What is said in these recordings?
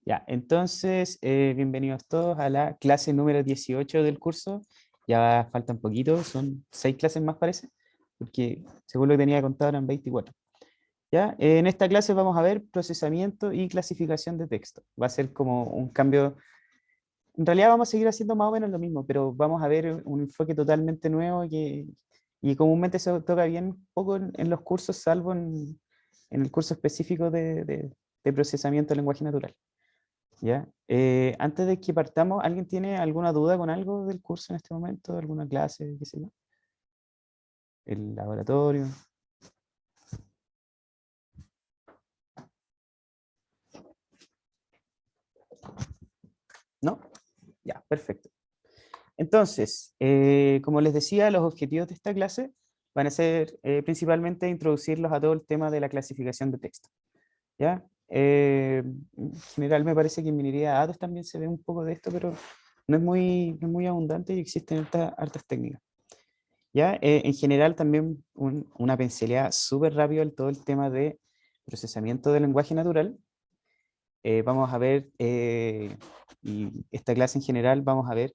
Ya, entonces, bienvenidos todos a la clase número 18 del curso. Ya falta un poquito, son 6 clases más parece, porque según lo que tenía contado eran 24. Ya, en esta clase vamos a ver procesamiento y clasificación de texto. Va a ser como un cambio, en realidad vamos a seguir haciendo más o menos lo mismo, pero vamos a ver un enfoque totalmente nuevo y comúnmente se toca bien poco en los cursos, salvo en el curso específico de procesamiento de lenguaje natural. ¿Ya? Antes de que partamos, ¿alguien tiene alguna duda con algo del curso en este momento? ¿Alguna clase, qué sé yo? ¿El laboratorio? ¿No? Ya, perfecto. Entonces, como les decía, los objetivos de esta clase van a ser principalmente introducirlos a todo el tema de la clasificación de texto. ¿Ya? En general me parece que en minería de datos también se ve un poco de esto, pero no es muy abundante y existen hartas técnicas. ¿Ya? En general también una pincelada súper rápido en todo el tema de procesamiento del lenguaje natural. Vamos a ver, y esta clase en general, vamos a ver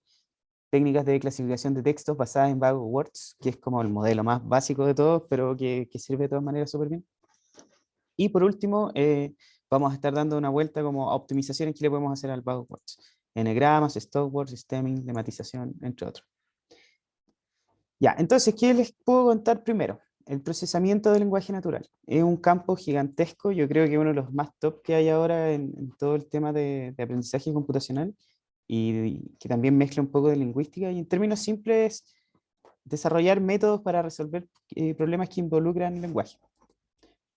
técnicas de clasificación de textos basadas en Vago Words, que es como el modelo más básico de todos, pero que sirve de todas maneras súper bien. Y por último, vamos a estar dando una vuelta como a optimizaciones que le podemos hacer al Vago Words. Enegramas, stop words, stemming, lematización, entre otros. Ya, entonces, ¿qué les puedo contar primero? El procesamiento del lenguaje natural. Es un campo gigantesco, yo creo que uno de los más top que hay ahora en todo el tema de aprendizaje computacional y que también mezcla un poco de lingüística y en términos simples, desarrollar métodos para resolver problemas que involucran el lenguaje.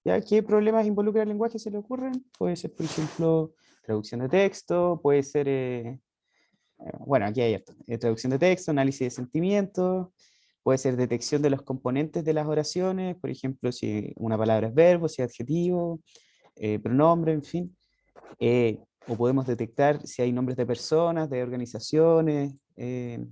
¿Ya? ¿Qué problemas involucran el lenguaje se le ocurren? Puede ser, por ejemplo, traducción de texto, puede ser, bueno, aquí hay esto, traducción de texto, análisis de sentimientos, puede ser detección de los componentes de las oraciones, por ejemplo, si una palabra es verbo, si es adjetivo, pronombre, en fin. O podemos detectar si hay nombres de personas, de organizaciones, de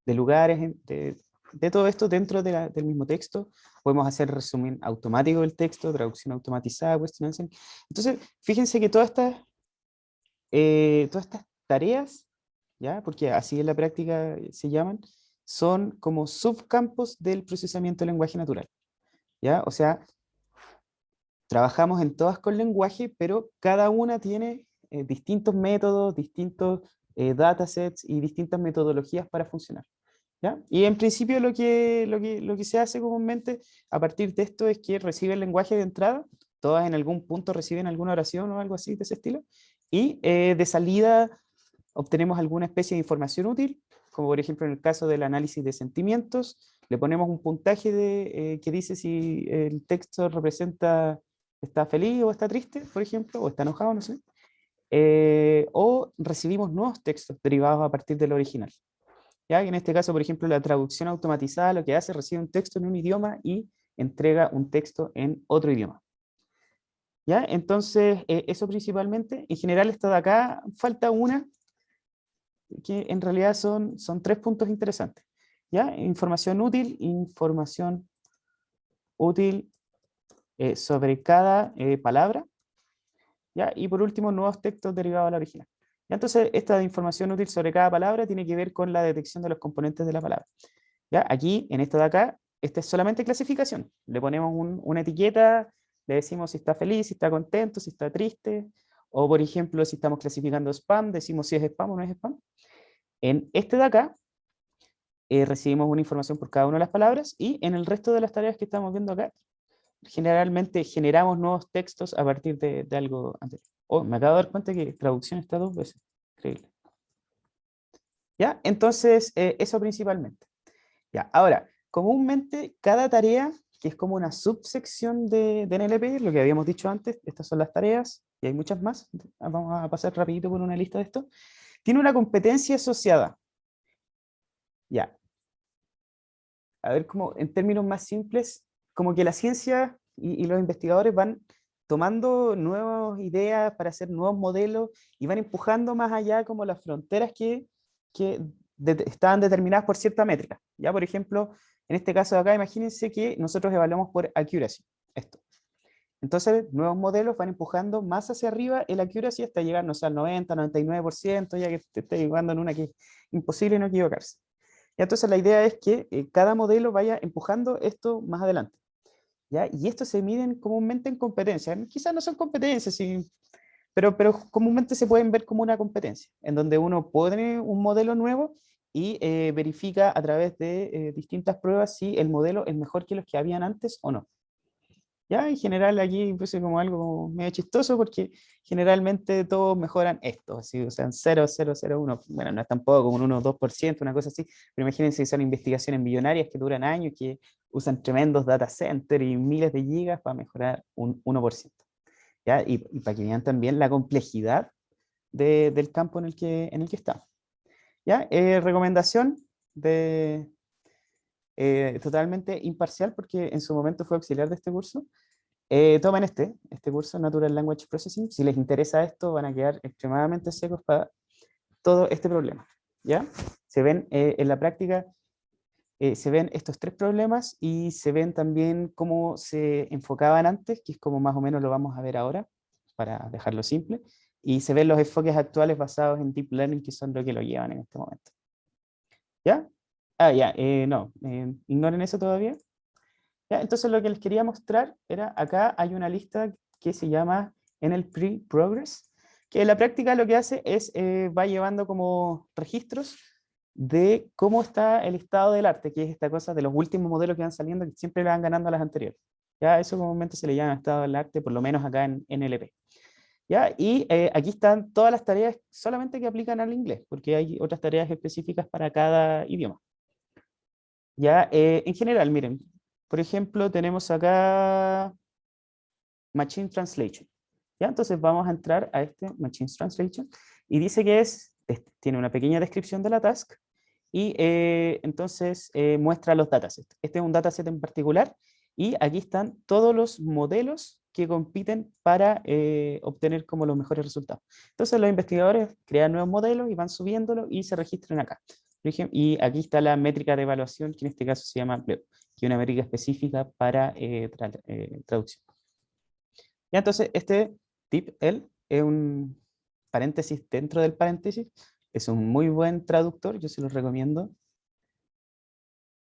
lugares, de todo esto dentro del mismo texto. Podemos hacer resumen automático del texto, traducción automatizada, question answer. Entonces, fíjense que todas estas tareas, ¿ya? Porque así en la práctica se llaman, son como subcampos del procesamiento del lenguaje natural, ¿ya? O sea, trabajamos en todas con lenguaje, pero cada una tiene distintos métodos, distintos datasets y distintas metodologías para funcionar, ¿ya? Y en principio lo que se hace comúnmente a partir de esto es que recibe el lenguaje de entrada, todas en algún punto reciben alguna oración o algo así de ese estilo, y de salida obtenemos alguna especie de información útil, como por ejemplo en el caso del análisis de sentimientos, le ponemos un puntaje que dice si el texto representa, está feliz o está triste, por ejemplo, o está enojado, no sé, o recibimos nuevos textos derivados a partir del original. ¿Ya? En este caso, por ejemplo, la traducción automatizada lo que hace, recibe un texto en un idioma y entrega un texto en otro idioma. ¿Ya? Entonces, eso principalmente. En general, esta de acá, falta una, que en realidad son 3 puntos interesantes. ¿Ya? Información útil sobre cada palabra, ¿ya? Y por último, nuevos textos derivados de la original. ¿Ya? Entonces, esta información útil sobre cada palabra tiene que ver con la detección de los componentes de la palabra. ¿Ya? Aquí, en esta de acá, esta es solamente clasificación. Le ponemos una etiqueta, le decimos si está feliz, si está contento, si está triste, o por ejemplo, si estamos clasificando spam, decimos si es spam o no es spam. En este de acá, recibimos una información por cada una de las palabras y en el resto de las tareas que estamos viendo acá, generalmente generamos nuevos textos a partir de algo anterior. Oh, me acabo de dar cuenta que traducción está 2 veces. Increíble. ¿Ya? Entonces, eso principalmente. Ya, ahora, comúnmente cada tarea, que es como una subsección de NLP, lo que habíamos dicho antes, estas son las tareas, y hay muchas más, vamos a pasar rapidito por una lista de esto, tiene una competencia asociada. Ya, a ver, como en términos más simples, como que la ciencia y los investigadores van tomando nuevas ideas para hacer nuevos modelos y van empujando más allá como las fronteras que estaban determinadas por cierta métrica. Ya, por ejemplo, en este caso de acá, imagínense que nosotros evaluamos por accuracy, esto. Entonces, nuevos modelos van empujando más hacia arriba el accuracy hasta llegar, no sé, al 90, 99%, ya que te estés jugando en una que es imposible no equivocarse. Y entonces la idea es que cada modelo vaya empujando esto más adelante. ¿Ya? Y esto se miden comúnmente en competencias. Quizás no son competencias, sí, pero comúnmente se pueden ver como una competencia, en donde uno pone un modelo nuevo y verifica a través de distintas pruebas si el modelo es mejor que los que habían antes o no. Ya, en general aquí puse como algo medio chistoso porque generalmente todos mejoran esto, así, o sea, 0,001, bueno, no es tampoco como un 1 o 2%, una cosa así, pero imagínense que son investigaciones millonarias que duran años, que usan tremendos data centers y miles de gigas para mejorar un 1%. ¿Ya? Y para que vean también la complejidad del campo en el que está. ¿Ya? Recomendación de, totalmente imparcial, porque en su momento fue auxiliar de este curso. Tomen este curso, Natural Language Processing. Si les interesa esto, van a quedar extremadamente secos para todo este problema. ¿Ya? Se ven en la práctica, se ven estos tres problemas y se ven también cómo se enfocaban antes, que es como más o menos lo vamos a ver ahora, para dejarlo simple, y se ven los enfoques actuales basados en Deep Learning, que son lo que lo llevan en este momento. ¿Ya? Ah, ya, no, ignoren eso todavía. ¿Ya? Entonces lo que les quería mostrar era, acá hay una lista que se llama NLP Progress, que en la práctica lo que hace es, va llevando como registros de cómo está el estado del arte, que es esta cosa de los últimos modelos que van saliendo, que siempre le van ganando a las anteriores. ¿Ya? Eso comúnmente se le llama estado del arte, por lo menos acá en NLP. ¿Ya? Y aquí están todas las tareas solamente que aplican al inglés, porque hay otras tareas específicas para cada idioma. ¿Ya? En general, miren, por ejemplo, tenemos acá Machine Translation. ¿Ya? Entonces vamos a entrar a este Machine Translation y dice que tiene una pequeña descripción de la task y entonces muestra los datasets. Este es un dataset en particular y aquí están todos los modelos que compiten para obtener como los mejores resultados. Entonces los investigadores crean nuevos modelos y van subiéndolos y se registran acá. Por ejemplo, y aquí está la métrica de evaluación, que en este caso se llama PLEO, que es una métrica específica para traducción. Ya, entonces, este DeepL es un paréntesis dentro del paréntesis. Es un muy buen traductor, yo se lo recomiendo.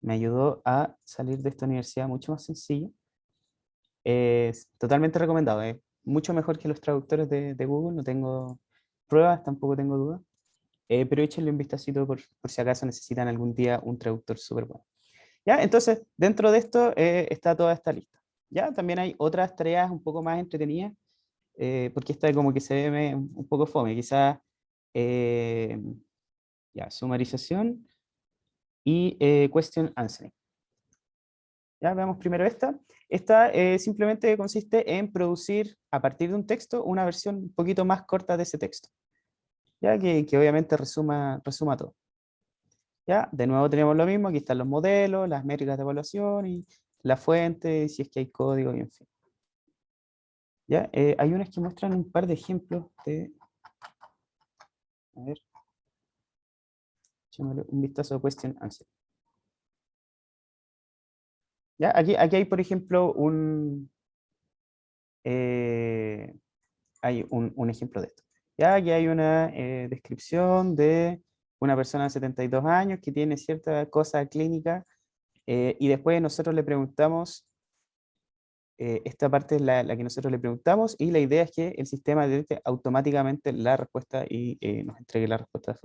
Me ayudó a salir de esta universidad mucho más sencillo. Es totalmente recomendado. Es mucho mejor que los traductores de Google. No tengo pruebas, tampoco tengo dudas. Pero échenle un vistacito por si acaso necesitan algún día un traductor súper bueno. ¿Ya? Entonces, dentro de esto está toda esta lista. ¿Ya? También hay otras tareas un poco más entretenidas, porque esta como que se ve un poco fome, quizás ya, sumarización y question answering. Ya, veamos primero esta. Esta simplemente consiste en producir a partir de un texto una versión un poquito más corta de ese texto, ya que obviamente resuma todo. Ya, de nuevo tenemos lo mismo, aquí están los modelos, las métricas de evaluación y la fuente, si es que hay código y en fin. ¿Ya? Hay unas que muestran un par de ejemplos de... A ver, echémosle un vistazo a question answer. ¿Ya? Aquí hay, por ejemplo, hay un ejemplo de esto. ¿Ya? Aquí hay una descripción de una persona de 72 años que tiene cierta cosa clínica y después nosotros le preguntamos, esta parte es la que nosotros le preguntamos y la idea es que el sistema detecte automáticamente la respuesta y nos entregue la respuesta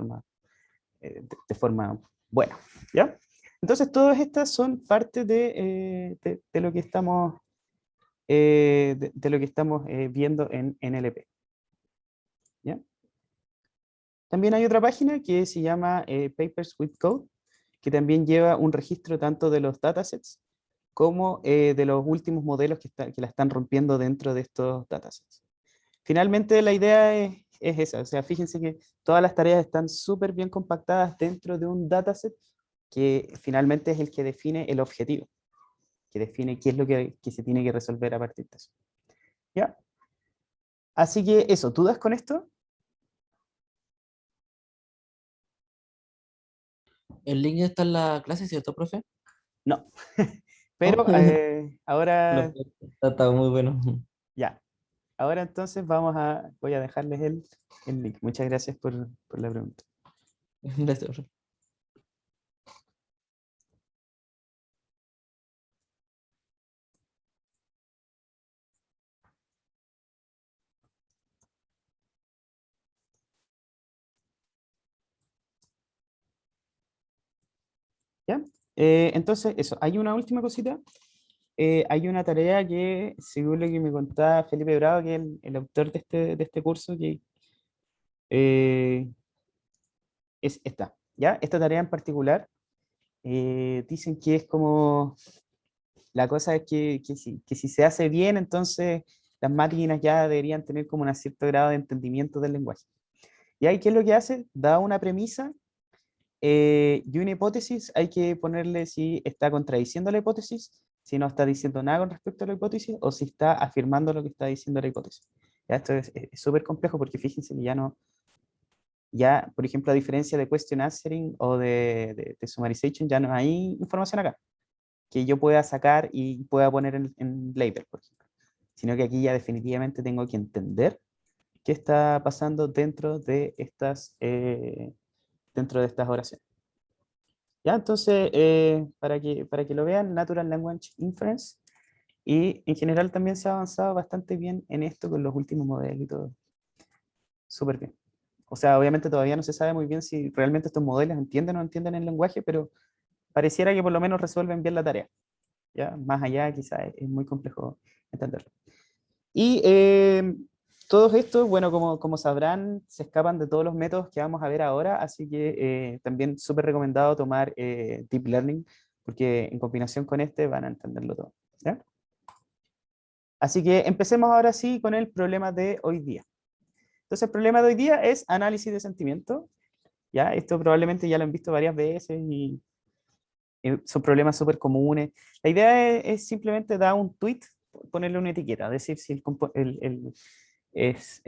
de forma buena. ¿Ya? Entonces todas estas son parte de lo que estamos, de lo que estamos viendo en NLP. ¿Ya? También hay otra página que se llama Papers with Code, que también lleva un registro tanto de los datasets como de los últimos modelos que la están rompiendo dentro de estos datasets. Finalmente la idea es esa, o sea, fíjense que todas las tareas están súper bien compactadas dentro de un dataset que finalmente es el que define el objetivo, que define qué es lo que se tiene que resolver a partir de eso. ¿Ya? Así que eso, ¿dudas con esto? El link está en la clase, ¿cierto, profe? No. ¿No? Pero Lo- ahora Está muy bueno. ahora entonces voy a dejarles el link. Muchas gracias por la pregunta. Gracias, profe. ¿Ya? Entonces, eso, hay una última cosita. Hay una tarea que, según lo que me contaba Felipe Bravo, que es el autor de este curso, que eh, es esta. ¿Ya? Esta tarea en particular, dicen que es como, la cosa es que si se hace bien, entonces las máquinas ya deberían tener como un cierto grado de entendimiento del lenguaje. ¿Y ahí qué es lo que hace? Da una premisa y una hipótesis, hay que ponerle si está contradiciendo la hipótesis, si no está diciendo nada con respecto a la hipótesis, o si está afirmando lo que está diciendo la hipótesis. Ya, esto es súper complejo porque fíjense que ya, por ejemplo, a diferencia de question answering o de summarization, ya no hay información acá que yo pueda sacar y pueda poner en label, por ejemplo. Sino que aquí ya definitivamente tengo que entender qué está pasando dentro de estas oraciones. ¿Ya? Entonces, para que lo vean, Natural Language Inference, y en general también se ha avanzado bastante bien en esto con los últimos modelos y todo. Súper bien. O sea, obviamente todavía no se sabe muy bien si realmente estos modelos entienden o no entienden el lenguaje, pero pareciera que por lo menos resuelven bien la tarea. ¿Ya? Más allá, quizás es muy complejo entenderlo. Y todos estos, bueno, como sabrán, se escapan de todos los métodos que vamos a ver ahora, así que también súper recomendado tomar Deep Learning, porque en combinación con este van a entenderlo todo. ¿Ya? Así que empecemos ahora sí con el problema de hoy día. Entonces, el problema de hoy día es análisis de sentimiento. ¿Ya? Esto probablemente ya lo han visto varias veces y son problemas súper comunes. La idea es simplemente dar un tweet, ponerle una etiqueta, decir si es,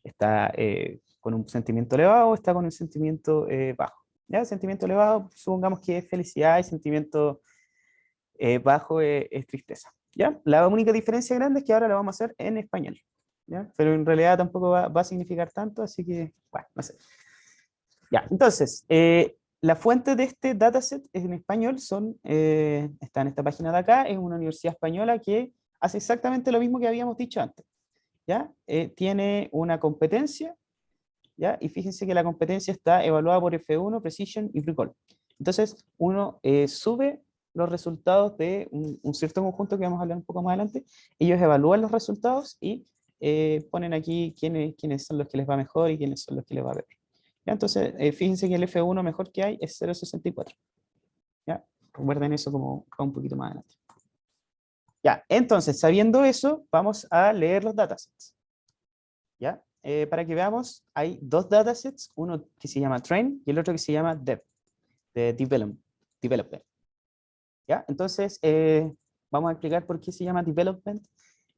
está con un sentimiento elevado o está con un sentimiento bajo. ¿Ya? Sentimiento elevado, supongamos que es felicidad, y sentimiento bajo es tristeza. ¿Ya? La única diferencia grande es que ahora lo vamos a hacer en español. ¿Ya? Pero en realidad tampoco va a significar tanto, así que, bueno, no sé. Ya, entonces, la fuente de este dataset en español está en esta página de acá, es una universidad española que hace exactamente lo mismo que habíamos dicho antes. ¿Ya? Tiene una competencia, ¿ya? Y fíjense que la competencia está evaluada por F1, Precision y Recall. Entonces, uno sube los resultados de un cierto conjunto que vamos a hablar un poco más adelante. Ellos evalúan los resultados y ponen aquí quiénes son los que les va mejor y quiénes son los que les va peor. ¿Ya? Entonces, fíjense que el F1 mejor que hay es 0.64. ¿Ya? Recuerden eso como un poquito más adelante. Ya, entonces, sabiendo eso, vamos a leer los datasets. ¿Ya? Para que veamos, hay dos datasets, uno que se llama train y el otro que se llama dev, de development. ¿Ya? Entonces, vamos a explicar por qué se llama development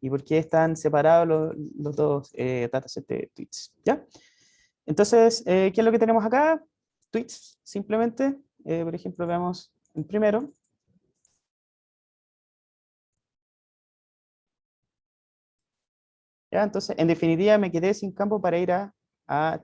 y por qué están separados los dos datasets de tweets. ¿Ya? Entonces, ¿qué es lo que tenemos acá? Tweets, simplemente. Por ejemplo, veamos el primero. ¿Ya? Entonces, en definitiva, me quedé sin campo para ir a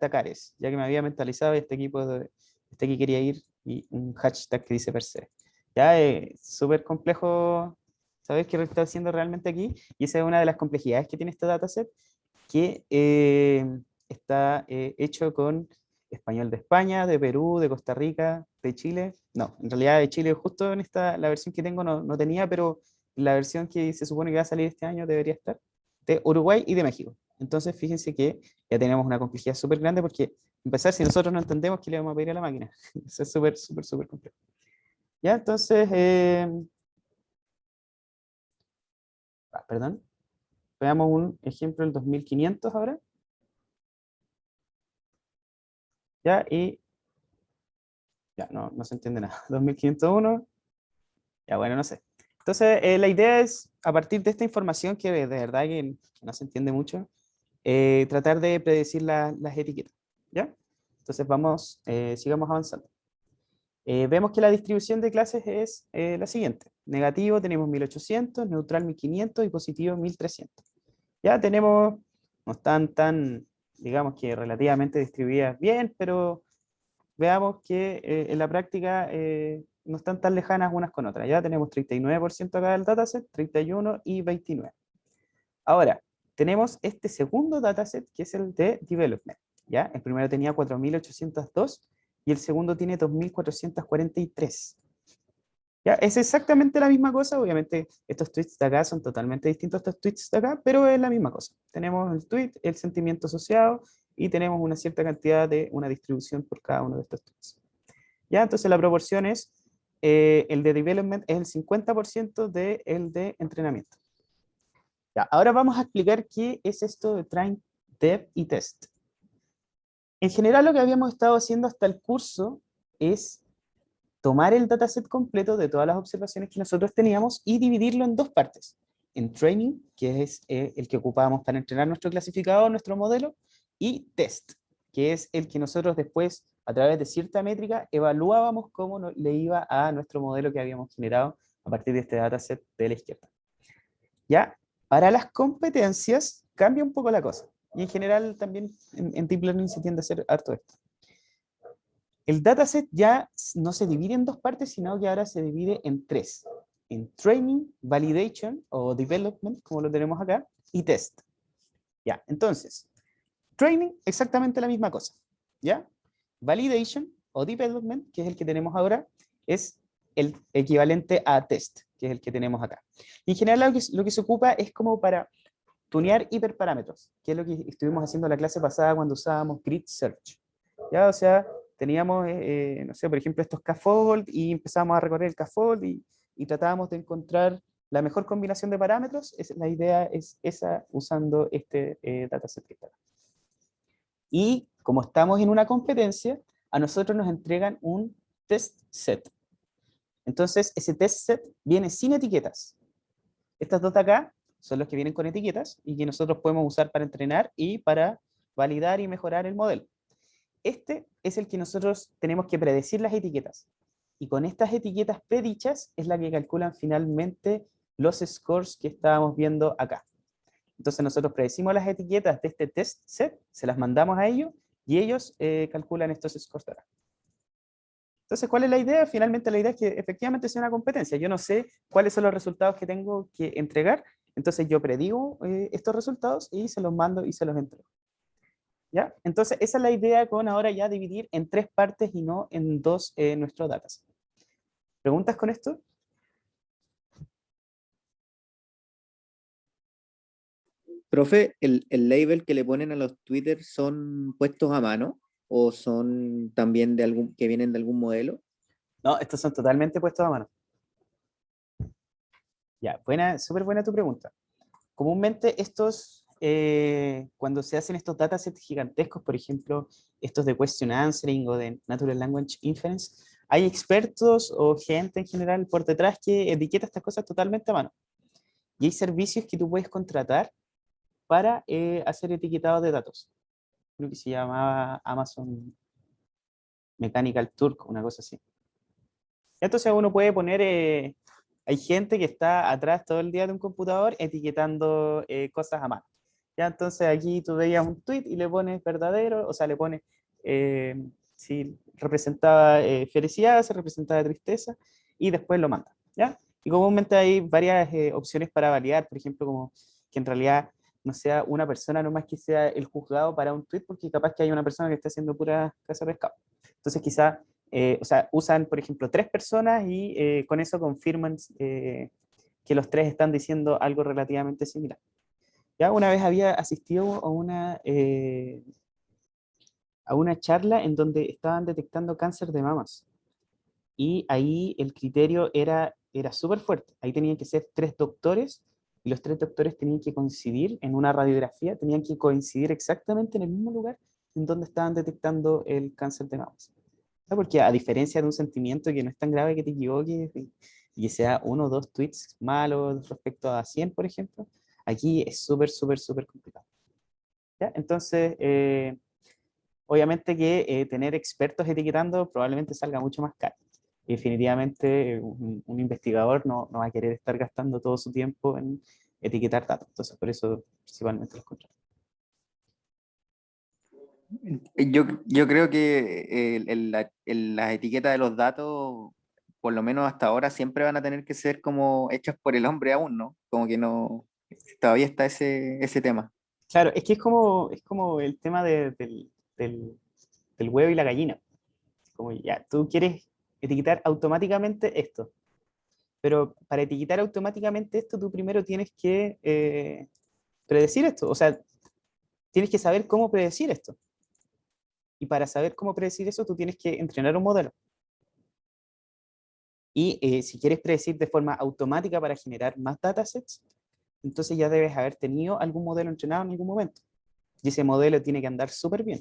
Takares, ya que me había mentalizado este que quería ir y un hashtag que dice per se. Ya es súper complejo saber qué está haciendo realmente aquí, y esa es una de las complejidades que tiene este dataset, que está hecho con español de España, de Perú, de Costa Rica, de Chile. No, en realidad de Chile justo en la versión que tengo no tenía, pero la versión que se supone que va a salir este año debería estar, de Uruguay y de México. Entonces, fíjense que ya tenemos una complejidad súper grande porque, empezar, si nosotros no entendemos, ¿qué le vamos a pedir a la máquina? Eso es súper, súper, súper complejo. Ya, entonces, perdón, veamos un ejemplo del 2500 ahora. Ya, y ya, no se entiende nada. 2501, ya bueno, no sé. Entonces, la idea es, a partir de esta información que de verdad que no se entiende mucho, tratar de predecir las etiquetas. ¿Ya? Entonces, sigamos avanzando. Vemos que la distribución de clases es la siguiente. Negativo tenemos 1800, neutral 1500 y positivo 1300. Ya tenemos, no están tan, digamos que relativamente distribuidas bien, pero veamos que en la práctica no están tan lejanas unas con otras. Ya tenemos 39% acá del dataset, 31 y 29. Ahora, tenemos este segundo dataset que es el de development. ¿Ya? El primero tenía 4.802 y el segundo tiene 2.443. ¿Ya? Es exactamente la misma cosa, obviamente estos tweets de acá son totalmente distintos a estos tweets de acá, pero es la misma cosa. Tenemos el tweet, el sentimiento asociado y tenemos una cierta cantidad de una distribución por cada uno de estos tweets. ¿Ya? Entonces la proporción es, el de development es el 50% de el de entrenamiento. Ya, ahora vamos a explicar qué es esto de train, dev y test. En general lo que habíamos estado haciendo hasta el curso es tomar el dataset completo de todas las observaciones que nosotros teníamos y dividirlo en dos partes. En training, que es el que ocupábamos para entrenar nuestro clasificador, nuestro modelo, y test, que es el que nosotros después, a través de cierta métrica, evaluábamos cómo le iba a nuestro modelo que habíamos generado a partir de este dataset de la izquierda. ¿Ya? Para las competencias cambia un poco la cosa. Y en general también en Deep Learning se tiende a hacer harto esto. El dataset ya no se divide en dos partes, sino que ahora se divide en tres. En training, validation o development, como lo tenemos acá, y test. Ya, entonces, training, exactamente la misma cosa. ¿Ya? Validation o development, que es el que tenemos ahora, es el equivalente a test, que es el que tenemos acá. Y en general lo que se ocupa es como para tunear hiperparámetros, que es lo que estuvimos haciendo en la clase pasada cuando usábamos grid search. ¿Ya? O sea, teníamos, no sé, por ejemplo, estos scaffold y empezamos a recorrer el scaffold y tratábamos de encontrar la mejor combinación de parámetros. La idea es esa usando este dataset que está acá. Y como estamos en una competencia, a nosotros nos entregan un test set. Entonces, ese test set viene sin etiquetas. Estas dos de acá son los que vienen con etiquetas y que nosotros podemos usar para entrenar y para validar y mejorar el modelo. Este es el que nosotros tenemos que predecir las etiquetas. Y con estas etiquetas predichas es la que calculan finalmente los scores que estábamos viendo acá. Entonces nosotros predecimos las etiquetas de este test set, se las mandamos a ellos y ellos calculan estos scores de acá. Entonces, ¿cuál es la idea? Finalmente la idea es que efectivamente sea una competencia. Yo no sé cuáles son los resultados que tengo que entregar, entonces yo predigo estos resultados y se los mando y se los entrego. ¿Ya? Entonces, esa es la idea con ahora ya dividir en tres partes y no en dos nuestros datos. ¿Preguntas con esto? Profe, ¿el label que le ponen a los Twitter son puestos a mano o son también de algún que vienen de algún modelo? No, estos son totalmente puestos a mano. Ya, buena, súper buena tu pregunta. Comúnmente estos, cuando se hacen estos datasets gigantescos, por ejemplo, estos de question answering o de natural language inference, hay expertos o gente en general por detrás que etiqueta estas cosas totalmente a mano. Y hay servicios que tú puedes contratar para hacer etiquetado de datos. Creo que se llamaba Amazon Mechanical Turk, una cosa así. Entonces uno puede poner, hay gente que está atrás todo el día de un computador etiquetando cosas a mano. Ya, entonces aquí tú veías un tweet y le pones verdadero, o sea, le pones si representaba felicidad, si representaba tristeza, y después lo manda, ¿ya? Y comúnmente hay varias opciones para validar, por ejemplo, como que en realidad no sea una persona nomás que sea el juzgado para un tweet, porque capaz que hay una persona que está haciendo pura casa de pescado. Entonces quizá, o sea, usan, por ejemplo, tres personas y con eso confirman que los tres están diciendo algo relativamente similar. Ya una vez había asistido a una charla en donde estaban detectando cáncer de mamas. Y ahí el criterio era súper fuerte. Ahí tenían que ser tres doctores y los tres doctores tenían que coincidir en una radiografía, tenían que coincidir exactamente en el mismo lugar en donde estaban detectando el cáncer de mamas. ¿No? Porque a diferencia de un sentimiento que no es tan grave que te equivoques y que sea uno o dos tweets malos respecto a 100, por ejemplo, aquí es súper, súper, súper complicado. ¿Ya? Entonces, obviamente que tener expertos etiquetando probablemente salga mucho más caro. Definitivamente un investigador no va a querer estar gastando todo su tiempo etiquetar datos. Entonces, por eso principalmente los contratos. Yo creo que las etiquetas de los datos, por lo menos hasta ahora, siempre van a tener que ser como hechas por el hombre aún, ¿no? Como que no, todavía está ese tema. Claro, es que es como el tema del huevo y la gallina. Como ya, tú quieres etiquetar automáticamente esto, pero para etiquetar automáticamente esto, tú primero tienes que predecir esto, o sea, tienes que saber cómo predecir esto. Y para saber cómo predecir eso, tú tienes que entrenar un modelo. Y si quieres predecir de forma automática para generar más datasets, entonces ya debes haber tenido algún modelo entrenado en algún momento. Y ese modelo tiene que andar súper bien.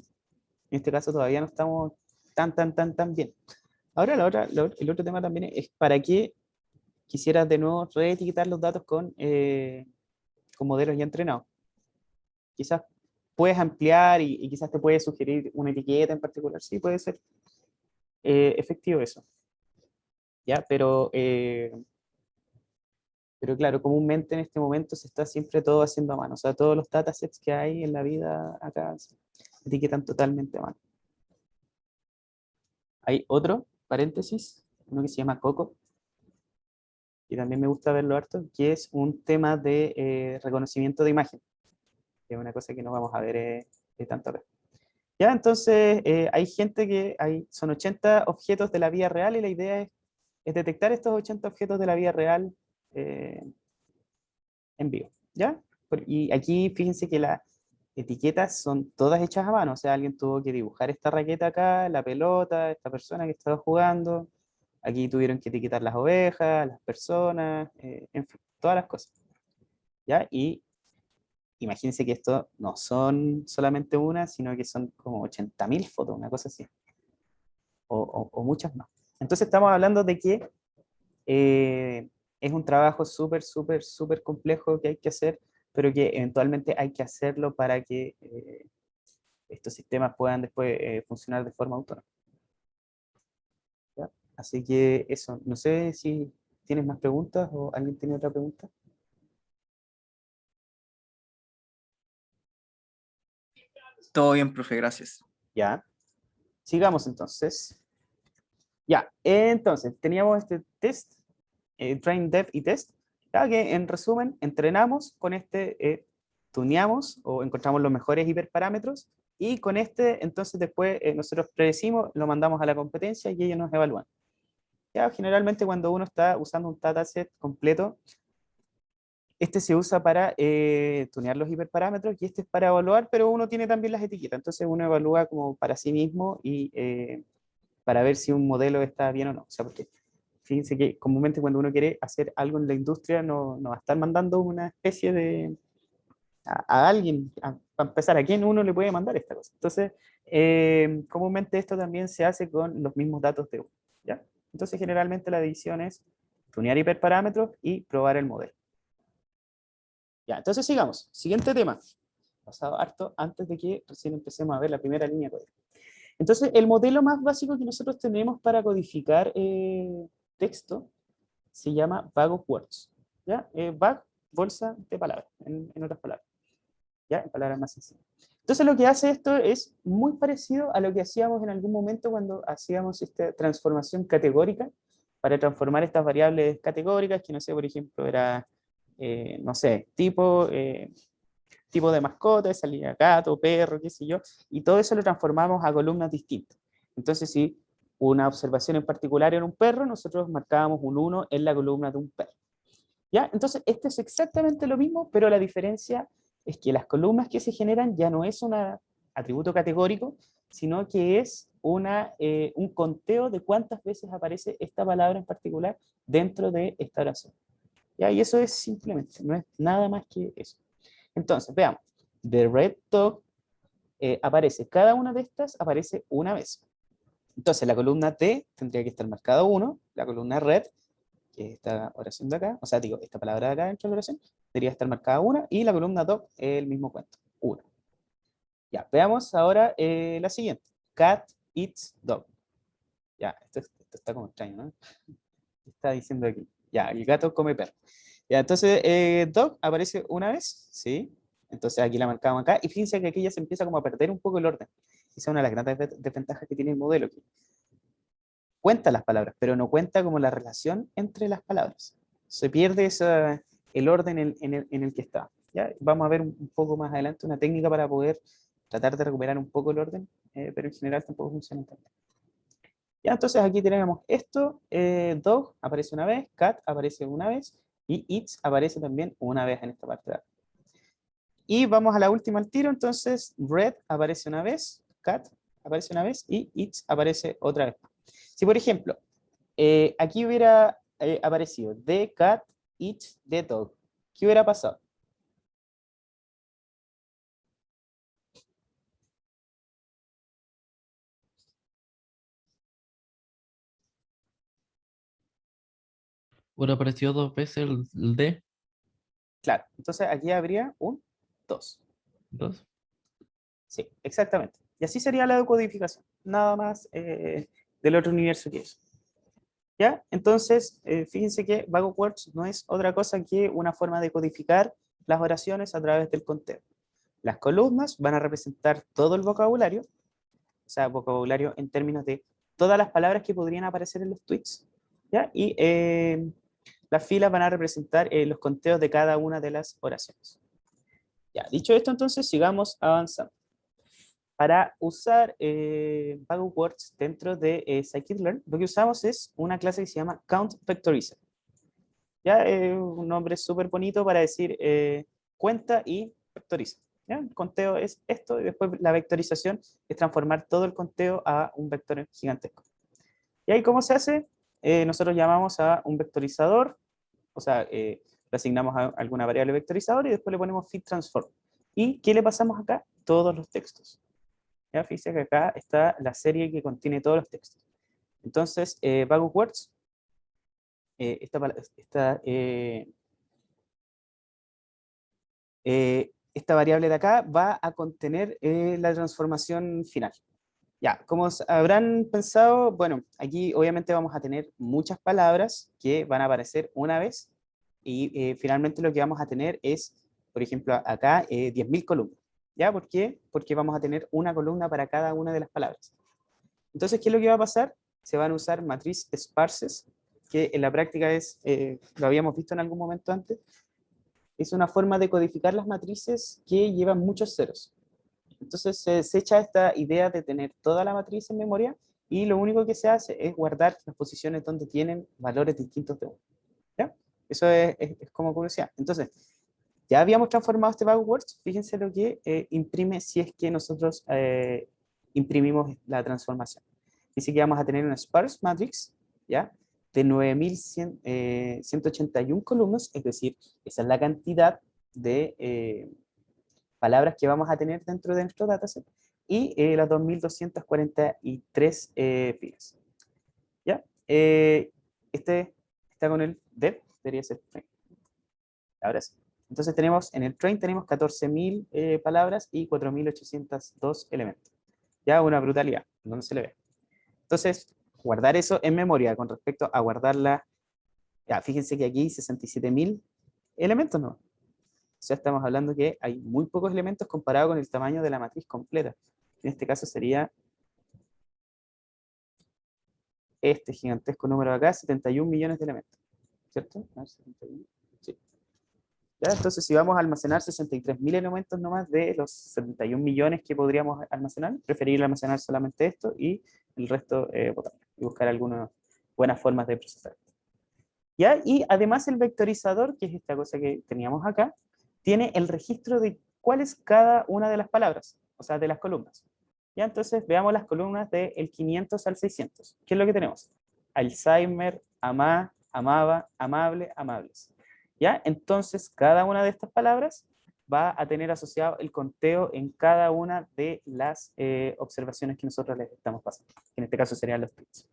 En este caso todavía no estamos tan bien. Ahora el otro tema también es para qué quisieras de nuevo reetiquetar los datos con modelos ya entrenados. Quizás puedes ampliar y quizás te puede sugerir una etiqueta en particular. Sí, puede ser efectivo eso. ¿Ya? Pero claro, comúnmente en este momento se está siempre todo haciendo a mano. O sea, todos los datasets que hay en la vida acá se etiquetan totalmente a mano. Hay otro, paréntesis, uno que se llama Coco, y también me gusta verlo harto, que es un tema de reconocimiento de imagen, que es una cosa que no vamos a ver tanto acá. Ya, entonces hay gente son 80 objetos de la vida real y la idea es detectar estos 80 objetos de la vida real en vivo, ¿ya? Y aquí fíjense que las etiquetas son todas hechas a mano, o sea, alguien tuvo que dibujar esta raqueta acá, la pelota, esta persona que estaba jugando, aquí tuvieron que etiquetar las ovejas, las personas, en fin, todas las cosas, ¿ya? Y imagínense que esto no son solamente una, sino que son como 80.000 fotos, una cosa así, o muchas más. Entonces estamos hablando de que es un trabajo súper complejo que hay que hacer, pero que eventualmente hay que hacerlo para que estos sistemas puedan después funcionar de forma autónoma. ¿Ya? Así que eso, no sé si tienes más preguntas o alguien tiene otra pregunta. Todo bien, profe, gracias. Ya, sigamos entonces. Ya, entonces teníamos este test, train, dev y test, ya que en resumen entrenamos con este, tuneamos o encontramos los mejores hiperparámetros y con este entonces después nosotros predecimos, lo mandamos a la competencia y ellos nos evalúan. Ya, generalmente cuando uno está usando un dataset completo, este se usa para tunear los hiperparámetros y este es para evaluar, pero uno tiene también las etiquetas, entonces uno evalúa como para sí mismo y para ver si un modelo está bien o no. O sea, porque fíjense que comúnmente cuando uno quiere hacer algo en la industria no va a estar mandando una especie de a alguien, para empezar, ¿a quién uno le puede mandar esta cosa? Entonces, comúnmente esto también se hace con los mismos datos de uno, ¿ya? Entonces, generalmente la división es tunear hiperparámetros y probar el modelo. Ya, entonces sigamos. Siguiente tema. Pasado harto antes de que recién empecemos a ver la primera línea de código. Entonces, el modelo más básico que nosotros tenemos para codificar texto se llama bag of words. ¿Ya? Bag, bolsa de palabras, en otras palabras. ¿Ya? En palabras más sencillas. Entonces, lo que hace esto es muy parecido a lo que hacíamos en algún momento cuando hacíamos esta transformación categórica para transformar estas variables categóricas, que no sé, por ejemplo, era, no sé, tipo de mascota, salía gato, perro, qué sé yo, y todo eso lo transformamos a columnas distintas. Entonces, si una observación en particular era un perro, nosotros marcábamos un 1 en la columna de un perro. ¿Ya? Entonces, esto es exactamente lo mismo, pero la diferencia es que las columnas que se generan ya no es un atributo categórico, sino que es un conteo de cuántas veces aparece esta palabra en particular dentro de esta oración. ¿Ya? Y eso es simplemente, no es nada más que eso. Entonces, veamos. The red dog aparece, cada una de estas aparece una vez. Entonces, la columna T tendría que estar marcada 1, la columna red, que es esta oración de acá, o sea, digo, esta palabra de acá dentro de la oración, debería estar marcada 1, y la columna dog es el mismo cuento, 1. Ya, veamos ahora la siguiente. Cat eats dog. Ya, esto está como extraño, ¿no? ¿Qué está diciendo aquí? Ya, el gato come perro. Ya, entonces, dog aparece una vez, ¿sí? Entonces aquí la marcamos acá, y fíjense que aquí ya se empieza como a perder un poco el orden. Esa es una de las grandes desventajas que tiene el modelo, que cuenta las palabras, pero no cuenta como la relación entre las palabras. Se pierde el orden en el que está. ¿Ya? Vamos a ver un poco más adelante una técnica para poder tratar de recuperar un poco el orden, pero en general tampoco funciona tanto. Ya, entonces aquí tenemos esto, dog aparece una vez, cat aparece una vez, y it aparece también una vez en esta parte de acá. Y vamos a la última al tiro, entonces red aparece una vez, cat aparece una vez, y it aparece otra vez. Si por ejemplo, aquí hubiera aparecido the cat, it, the dog, ¿qué hubiera pasado? Hubiera aparecido dos veces el D. Claro, entonces aquí habría un 2. Dos. Sí, exactamente. Y así sería la decodificación. Nada más del otro universo que eso. ¿Ya? Entonces, fíjense que Vago Words no es otra cosa que una forma de codificar las oraciones a través del conteo. Las columnas van a representar todo el vocabulario, o sea, vocabulario en términos de todas las palabras que podrían aparecer en los tweets, ¿ya? Y las filas van a representar los conteos de cada una de las oraciones. Ya, dicho esto, entonces sigamos avanzando. Para usar Vago Words dentro de Scikit-Learn, lo que usamos es una clase que se llama Count Vectorizer. Ya, un nombre súper bonito para decir cuenta y vectoriza. ¿Ya? El conteo es esto y después la vectorización es transformar todo el conteo a un vector gigantesco. ¿Y ahí cómo se hace? Nosotros llamamos a un vectorizador, o sea, le asignamos a alguna variable vectorizador y después le ponemos feed transform. ¿Y qué le pasamos acá? Todos los textos. ¿Ya? Fíjense que acá está la serie que contiene todos los textos. Entonces, Vago Words, esta variable de acá va a contener la transformación final. Ya, como habrán pensado, bueno, aquí obviamente vamos a tener muchas palabras que van a aparecer una vez y finalmente lo que vamos a tener es, por ejemplo, acá 10.000 columnas. ¿Ya? ¿Por qué? Porque vamos a tener una columna para cada una de las palabras. Entonces, ¿qué es lo que va a pasar? Se van a usar matriz sparses, que en la práctica es, lo habíamos visto en algún momento antes, es una forma de codificar las matrices que llevan muchos ceros. Entonces se echa esta idea de tener toda la matriz en memoria y lo único que se hace es guardar las posiciones donde tienen valores distintos de 1. ¿Ya? Eso es como curiosidad. Entonces, ya habíamos transformado este backwards, fíjense lo que imprime si es que nosotros imprimimos la transformación. Dice que vamos a tener una sparse matrix, ¿ya? De 9.181 columnas, es decir, esa es la cantidad de palabras que vamos a tener dentro de nuestro dataset, y las 2.243 filas. ¿Ya? Este está con el dev, debería ser train. Ahora sí. Entonces tenemos, en el train tenemos 14.000 palabras y 4.802 elementos. Ya una brutalidad, no se le ve. Entonces, guardar eso en memoria con respecto a guardarla, ya, fíjense que aquí 67.000 elementos, ¿no? O sea, estamos hablando que hay muy pocos elementos comparado con el tamaño de la matriz completa. En este caso sería este gigantesco número de acá, 71 millones de elementos. ¿Cierto? A ver, 71. Sí. ¿Ya? Entonces, si vamos a almacenar 63.000 elementos nomás de los 71 millones que podríamos almacenar, preferible almacenar solamente esto y el resto botarlo y buscar algunas buenas formas de procesar. ¿Ya? Y además el vectorizador, que es esta cosa que teníamos acá, tiene el registro de cuál es cada una de las palabras, o sea, de las columnas. ¿Ya? Entonces veamos las columnas del 500 al 600. ¿Qué es lo que tenemos? Alzheimer, amá, amaba, amable, amables. ¿Ya? Entonces cada una de estas palabras va a tener asociado el conteo en cada una de las observaciones que nosotros les estamos pasando. En este caso serían los tweets.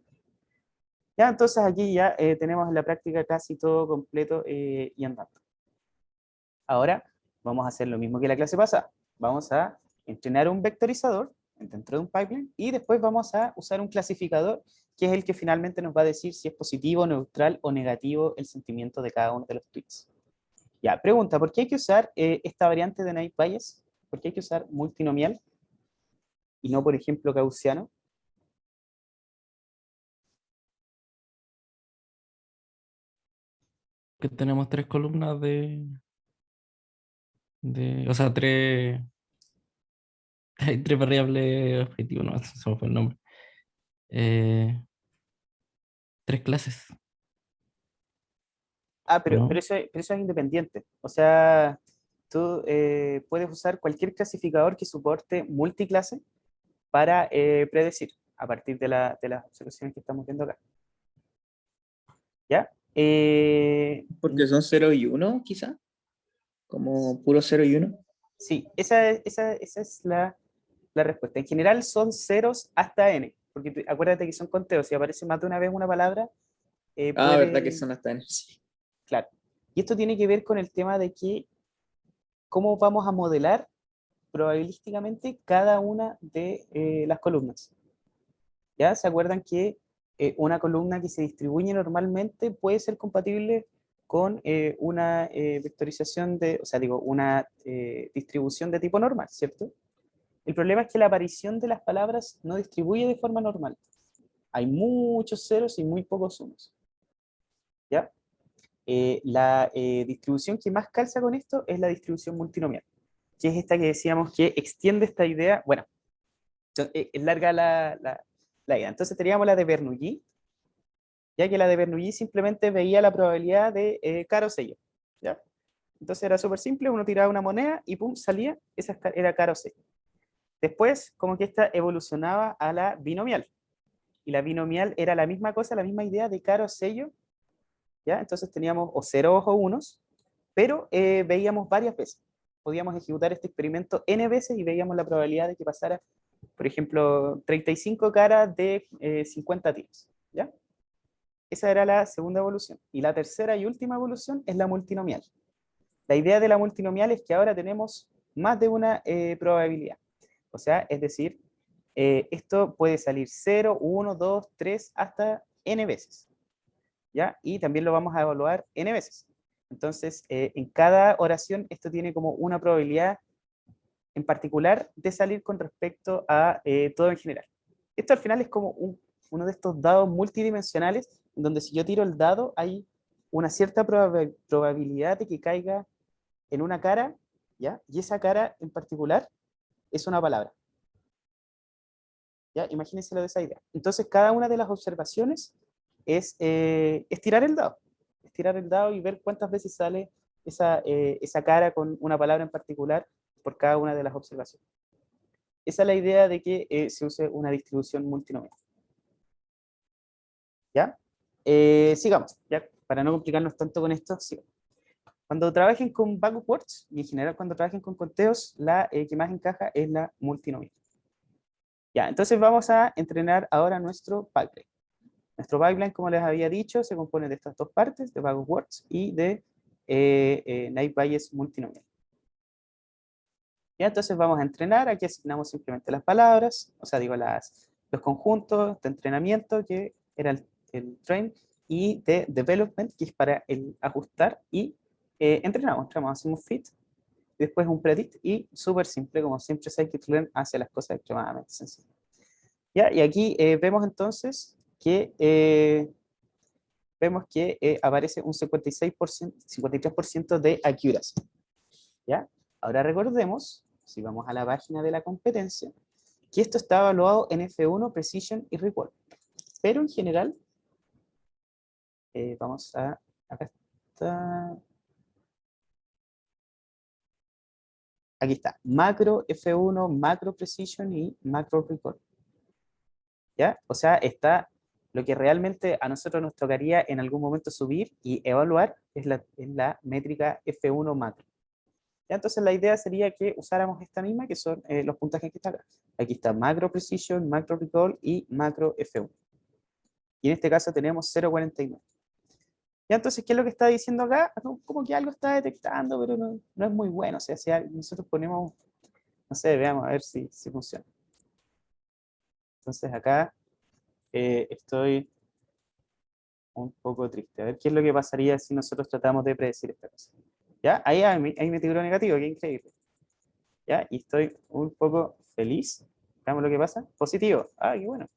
Ya, entonces aquí ya tenemos en la práctica casi todo completo y andando. Ahora vamos a hacer lo mismo que la clase pasada. Vamos a entrenar un vectorizador dentro de un pipeline y después vamos a usar un clasificador que es el que finalmente nos va a decir si es positivo, neutral o negativo el sentimiento de cada uno de los tweets. Ya, pregunta, ¿por qué hay que usar esta variante de Naive Bayes? ¿Por qué hay que usar multinomial y no, por ejemplo, gaussiano? Que tenemos tres columnas o sea, hay tres variables objetivos, no, se me fue el nombre. Eh, tres clases, Ah, ¿o pero no? eso es independiente. O sea, tú puedes usar cualquier clasificador que soporte multiclase para predecir a partir de las observaciones que estamos viendo acá. ¿Ya? Porque son 0 y 1, quizá, como puro 0 y 1. Sí, esa es la respuesta. En general son ceros hasta n, porque acuérdate que son conteos. Si aparece más de una vez una palabra, Ah, verdad que puede... son hasta en sí. Claro. Y esto tiene que ver con el tema de que cómo vamos a modelar probabilísticamente cada una de las columnas. ¿Ya? ¿Se acuerdan que una columna que se distribuye normalmente puede ser compatible con una vectorización de, o sea, digo, una distribución de tipo normal, ¿cierto? El problema es que la aparición de las palabras no distribuye de forma normal. Hay muchos ceros y muy pocos unos. ¿Ya? La distribución que más calza con esto es la distribución multinomial, que es esta que decíamos que extiende esta idea. Bueno, es larga la idea. Entonces teníamos la de Bernoulli, ya que la de Bernoulli simplemente veía la probabilidad de caro sello. ¿Ya? Entonces era súper simple, uno tiraba una moneda y pum, salía, esa era caro sello. Después, como que esta evolucionaba a la binomial. Y la binomial era la misma cosa, la misma idea de caro sello, ¿ya? Entonces teníamos o ceros o unos, pero veíamos varias veces. Podíamos ejecutar este experimento n veces y veíamos la probabilidad de que pasara, por ejemplo, 35 caras de 50 tiros, ¿ya? Esa era la segunda evolución. Y la tercera y última evolución es la multinomial. La idea de la multinomial es que ahora tenemos más de una probabilidad. O sea, es decir, esto puede salir 0, 1, 2, 3, hasta n veces. ¿Ya? Y también lo vamos a evaluar n veces. Entonces, en cada oración esto tiene como una probabilidad en particular de salir con respecto a todo en general. Esto al final es como uno de estos dados multidimensionales, donde si yo tiro el dado hay una cierta probabilidad de que caiga en una cara, ¿ya? Y esa cara en particular es una palabra. ¿Ya? Imagínense lo de esa idea. Entonces, cada una de las observaciones es tirar el dado. Es tirar el dado y ver cuántas veces sale esa cara con una palabra en particular por cada una de las observaciones. Esa es la idea de que se use una distribución multinomial. ¿Ya? Sigamos, ¿ya? Para no complicarnos tanto con esto, sigamos. Cuando trabajen con backwards, y en general cuando trabajen con conteos, la que más encaja es la multinomial. Ya, entonces vamos a entrenar ahora nuestro pipeline. Nuestro pipeline, como les había dicho, se compone de estas dos partes, de backwards y de Naive Bayes multinomial. Ya, entonces vamos a entrenar, aquí asignamos simplemente las palabras, o sea, digo, los conjuntos de entrenamiento, que era el train, y de development, que es para el ajustar, y entrenamos, hacemos fit, después un predict, y súper simple, como siempre scikit-learn hace las cosas extremadamente sencillas. ¿Ya? Y aquí vemos entonces que aparece un 56%, 53% de accuracy. ¿Ya? Ahora recordemos, si vamos a la página de la competencia, que esto está evaluado en F1, Precision y Recall. Pero en general, acá está, aquí está, Macro F1, Macro Precision y Macro Recall. ¿Ya? O sea, está lo que realmente a nosotros nos tocaría en algún momento subir y evaluar es la métrica F1 macro. ¿Ya? Entonces la idea sería que usáramos esta misma, que son los puntajes que están acá. Aquí está Macro Precision, Macro Recall y Macro F1. Y en este caso tenemos 0.49. ¿Ya? Entonces, ¿qué es lo que está diciendo acá? Como que algo está detectando, pero no es muy bueno. O sea, si nosotros ponemos, no sé, veamos a ver si funciona. Entonces acá estoy un poco triste. A ver qué es lo que pasaría si nosotros tratamos de predecir esta cosa. ¿Ya? Ahí me tiró negativo, qué increíble. ¿Ya? Y estoy un poco feliz. Veamos lo que pasa. Positivo. Ah, qué bueno.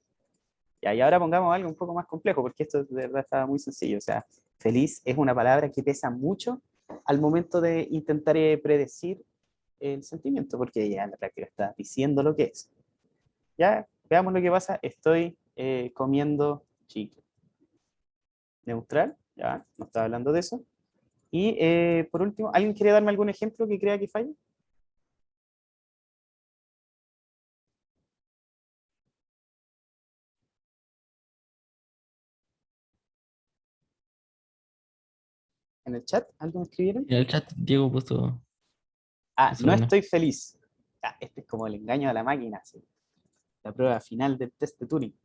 Ya, y ahora pongamos algo un poco más complejo, porque esto de verdad estaba muy sencillo. O sea, feliz es una palabra que pesa mucho al momento de intentar predecir el sentimiento, porque ya en la práctica está diciendo lo que es. Ya, veamos lo que pasa. Estoy comiendo chicle. Neutral, ya, no estaba hablando de eso. Y por último, ¿alguien quiere darme algún ejemplo que crea que falle? ¿En el chat? ¿Alguien escribieron? En el chat Diego puso Ah, que no suena. estoy feliz. Ah, este es como el engaño a la máquina, ¿sí? La prueba final del test de Turing.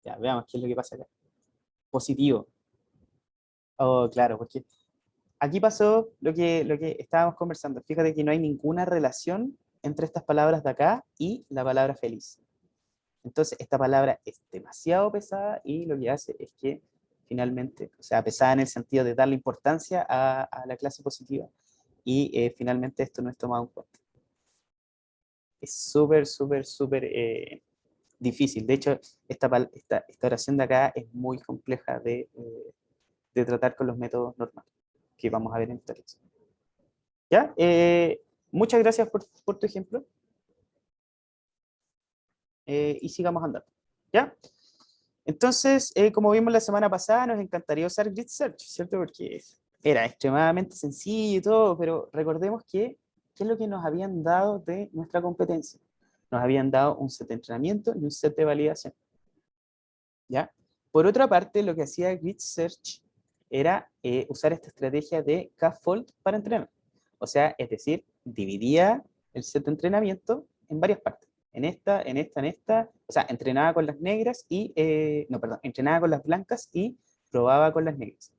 Ya, veamos qué es lo que pasa acá. Positivo. Oh, claro, porque aquí pasó lo que estábamos conversando. Fíjate que no hay ninguna relación entre estas palabras de acá y la palabra feliz. Entonces, esta palabra es demasiado pesada y lo que hace es que finalmente, o sea, pesada en el sentido de darle importancia a la clase positiva y finalmente esto no es tomado en cuenta. Es súper, súper, súper difícil. De hecho, esta oración de acá es muy compleja de tratar con los métodos normales que vamos a ver en esta lección. ¿Ya? Muchas gracias por tu ejemplo y sigamos andando. ¿Ya? Entonces, como vimos la semana pasada, nos encantaría usar Grid Search, ¿cierto? Porque era extremadamente sencillo y todo, pero recordemos que, ¿qué es lo que nos habían dado de nuestra competencia? Nos habían dado un set de entrenamiento y un set de validación, ¿ya? Por otra parte, lo que hacía Grid Search era usar esta estrategia de K-fold para entrenar. O sea, es decir, dividía el set de entrenamiento en varias partes. En esta, o sea, entrenaba con las negras y, no, perdón, entrenaba con las blancas y probaba con las negras.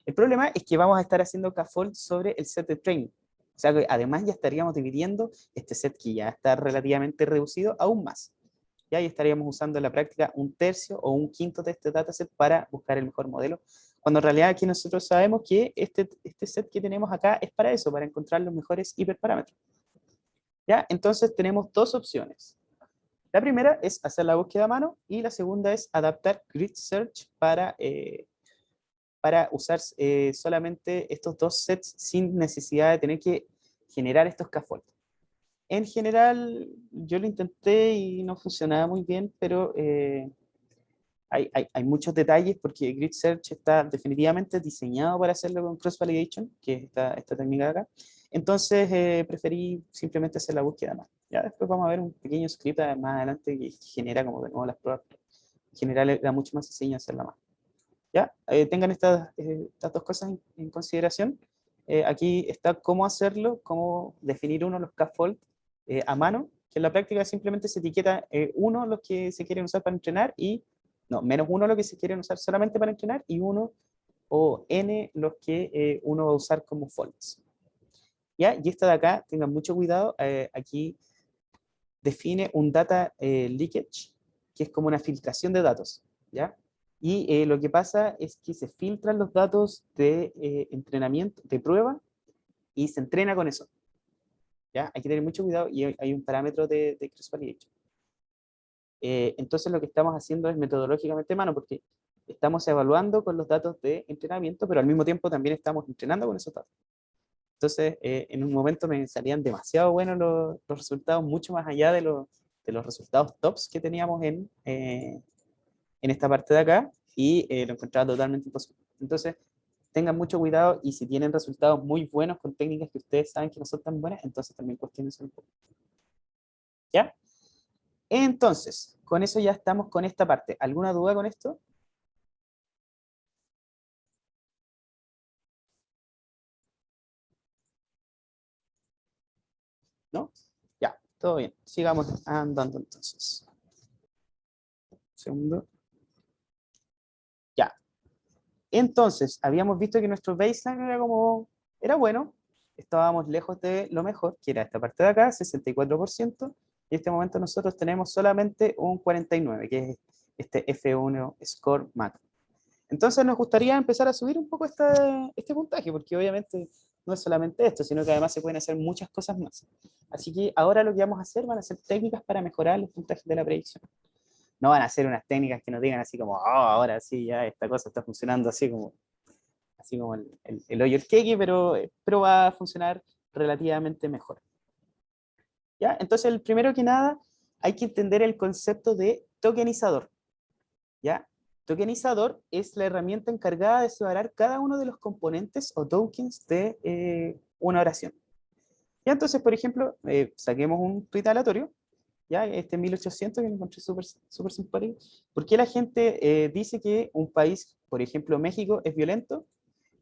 El problema es que vamos a estar haciendo K-fold sobre el set de training. O sea, que además ya estaríamos dividiendo este set que ya está relativamente reducido aún más. Y ahí estaríamos usando en la práctica un tercio o un quinto de este dataset para buscar el mejor modelo, cuando en realidad aquí nosotros sabemos que este set que tenemos acá es para eso, para encontrar los mejores hiperparámetros. ¿Ya? Entonces tenemos dos opciones. La primera es hacer la búsqueda a mano y la segunda es adaptar Grid Search para usar solamente estos dos sets sin necesidad de tener que generar estos scaffolds. En general, yo lo intenté y no funcionaba muy bien, pero hay muchos detalles porque Grid Search está definitivamente diseñado para hacerlo con Cross Validation, que es esta técnica de acá. Entonces, preferí simplemente hacer la búsqueda más. Ya después vamos a ver un pequeño script más adelante que genera como de nuevo las pruebas. En general, era mucho más sencillo hacerla más. ¿Ya? Tengan estas dos cosas en consideración. Aquí está cómo hacerlo, cómo definir uno los scaffold a mano, que en la práctica simplemente se etiqueta uno los que se quieren usar para entrenar y, no, menos uno los que se quieren usar solamente para entrenar y uno o n los que uno va a usar como folds. ¿Ya? Y esta de acá, tengan mucho cuidado, aquí define un data leakage, que es como una filtración de datos, ¿ya? Y lo que pasa es que se filtran los datos de entrenamiento, de prueba, y se entrena con eso, ¿ya? Hay que tener mucho cuidado y hay un parámetro de cross validation. Entonces lo que estamos haciendo es metodológicamente mano, porque estamos evaluando con los datos de entrenamiento, pero al mismo tiempo también estamos entrenando con esos datos. Entonces, en un momento me salían demasiado buenos los resultados, mucho más allá de los resultados tops que teníamos en esta parte de acá, y lo encontraba totalmente imposible. Entonces, tengan mucho cuidado y si tienen resultados muy buenos con técnicas que ustedes saben que no son tan buenas, entonces también cuestionense un poco. ¿Ya? Entonces, con eso ya estamos con esta parte. ¿Alguna duda con esto? ¿No? Ya, todo bien. Sigamos andando entonces. Un segundo. Ya. Entonces, habíamos visto que nuestro baseline era bueno, estábamos lejos de lo mejor, que era esta parte de acá, 64%, y en este momento nosotros tenemos solamente un 49%, que es este F1 Score Macro. Entonces nos gustaría empezar a subir un poco este puntaje, porque obviamente no es solamente esto, sino que además se pueden hacer muchas cosas más. Así que ahora lo que vamos a hacer van a ser técnicas para mejorar los puntajes de la predicción. No van a ser unas técnicas que nos digan así como, oh, ahora sí, ya esta cosa está funcionando así como el hoyo el queque, pero va a funcionar relativamente mejor. ¿Ya? Entonces, el primero que nada, hay que entender el concepto de tokenizador. ¿Ya? Tokenizador es la herramienta encargada de separar cada uno de los componentes o tokens de una oración. ¿Ya? Entonces, por ejemplo, saquemos un tweet aleatorio, ¿ya? Este 1800 que me encontré súper simpático. ¿Por qué la gente dice que un país, por ejemplo, México, es violento?